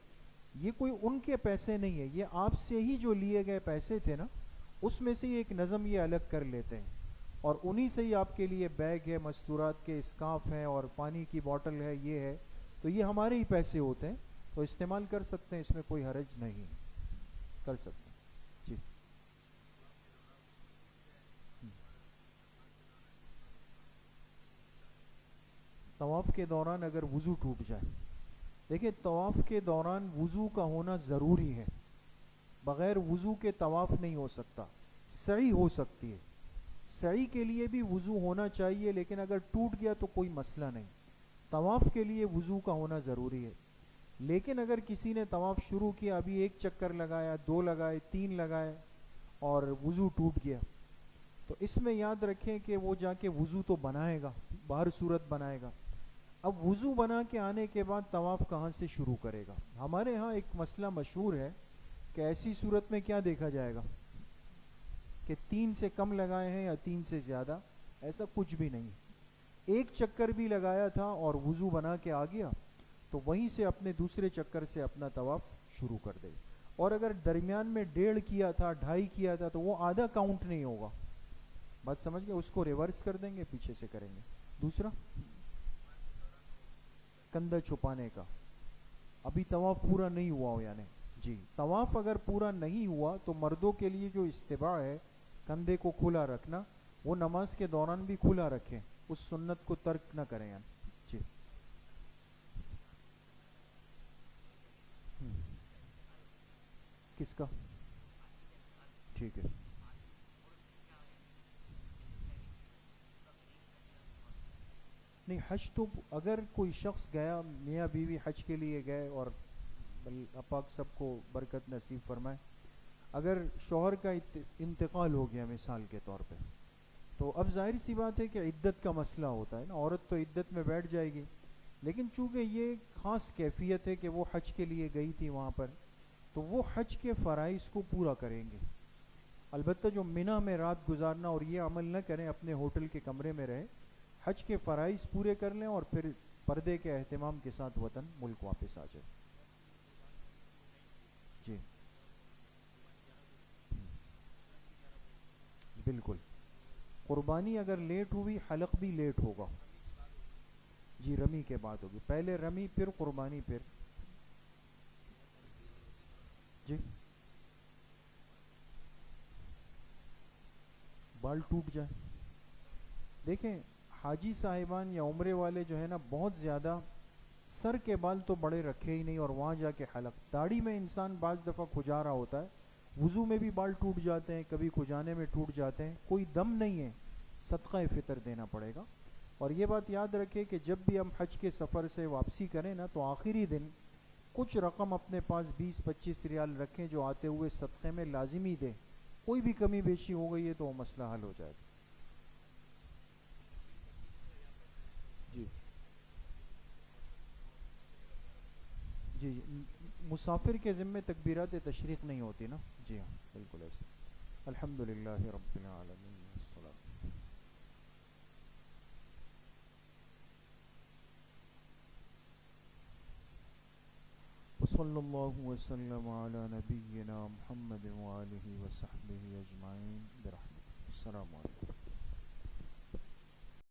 یہ کوئی ان کے پیسے نہیں ہے، یہ آپ سے ہی جو لیے گئے پیسے تھے نا، اس میں سے ایک نظم یہ الگ کر لیتے ہیں، اور انہی سے ہی آپ کے لیے بیگ ہے، مستورات کے اسکارف ہیں، اور پانی کی بوٹل ہے، یہ ہے، تو یہ ہمارے ہی پیسے ہوتے ہیں، تو استعمال کر سکتے ہیں، اس میں کوئی حرج نہیں، کر سکتے ہیں جی۔ طواف کے دوران اگر وضو ٹوٹ جائے، دیکھیں طواف کے دوران وضو کا ہونا ضروری ہے، بغیر وضو کے طواف نہیں ہو سکتا، سعی ہو سکتی ہے، سعی کے لیے بھی وضو ہونا چاہیے، لیکن اگر ٹوٹ گیا تو کوئی مسئلہ نہیں، طواف کے لیے وضو کا ہونا ضروری ہے۔ لیکن اگر کسی نے طواف شروع کیا، ابھی ایک چکر لگایا، دو لگائے، تین لگائے، اور وضو ٹوٹ گیا، تو اس میں یاد رکھیں کہ وہ جا کے وضو تو بنائے گا، باہر صورت بنائے گا، اب وضو بنا کے آنے کے بعد طواف کہاں سے شروع کرے گا؟ ہمارے ہاں ایک مسئلہ مشہور ہے کہ ایسی صورت میں کیا دیکھا جائے گا کہ 3 سے کم لگائے ہیں یا 3 سے زیادہ، ایسا کچھ بھی نہیں، ایک چکر بھی لگایا تھا اور وضو بنا کے آ گیا تو وہیں سے اپنے دوسرے چکر سے اپنا طواف شروع کر دے، اور اگر درمیان میں 1.5 کیا تھا، 2.5 کیا تھا، تو وہ آدھا کاؤنٹ نہیں ہوگا، بات سمجھ گئے؟ اس کو ریورس کر دیں گے، پیچھے سے کریں گے۔ دوسرا کندھا چھپانے کا، ابھی طواف پورا نہیں ہوا ہو یعنی، جی طواف اگر پورا نہیں ہوا تو مردوں کے لیے جو استباع ہے کندھے کو کھلا رکھنا، وہ نماز کے دوران بھی کھلا رکھیں، اس سنت کو ترک نہ کریں یعنی، جی۔ کس کا؟ ٹھیک ہے۔ نہیں حج تو اگر کوئی شخص گیا، میاں بیوی حج کے لیے گئے، اور پاک سب کو برکت نصیب فرمائے، اگر شوہر کا انتقال ہو گیا مثال کے طور پہ، تو اب ظاہر سی بات ہے کہ عدت کا مسئلہ ہوتا ہے نا، عورت تو عدت میں بیٹھ جائے گی، لیکن چونکہ یہ خاص کیفیت ہے کہ وہ حج کے لیے گئی تھی وہاں پر، تو وہ حج کے فرائض کو پورا کریں گے، البتہ جو منی میں رات گزارنا اور یہ عمل نہ کریں، اپنے ہوٹل کے کمرے میں رہیں، حج کے فرائض پورے کر لیں اور پھر پردے کے اہتمام کے ساتھ وطن ملک واپس آ جائے۔ جی بالکل، قربانی اگر لیٹ ہوئی، حلق بھی لیٹ ہوگا، جی رمی کے بعد ہوگی، پہلے رمی پھر قربانی پھر، جی بال ٹوٹ جائے، دیکھیں حاجی صاحبان یا عمرے والے جو ہے نا، بہت زیادہ سر کے بال تو بڑے رکھے ہی نہیں، اور وہاں جا کے حلق، داڑھی میں انسان بعض دفعہ کھجا رہا ہوتا ہے، وضو میں بھی بال ٹوٹ جاتے ہیں، کبھی کھجانے میں ٹوٹ جاتے ہیں، کوئی دم نہیں ہے، صدقہ فطر دینا پڑے گا۔ اور یہ بات یاد رکھے کہ جب بھی ہم حج کے سفر سے واپسی کریں نا، تو آخری دن کچھ رقم اپنے پاس 20-25 ریال رکھیں، جو آتے ہوئے صدقے میں لازمی دیں، کوئی بھی کمی بیشی ہو گئی ہے تو وہ مسئلہ حل ہو جائے گا۔ جی جی مسافر کے ذمے تکبیرات تشریق نہیں ہوتی نا، جی ہاں بالکل ایسے۔ الحمدللہ رب العالمین والصلاة وصلی اللہ وسلم علی نبینا محمد وآلہ وصحبہ اجمعین برحمتہ، السلام علیکم۔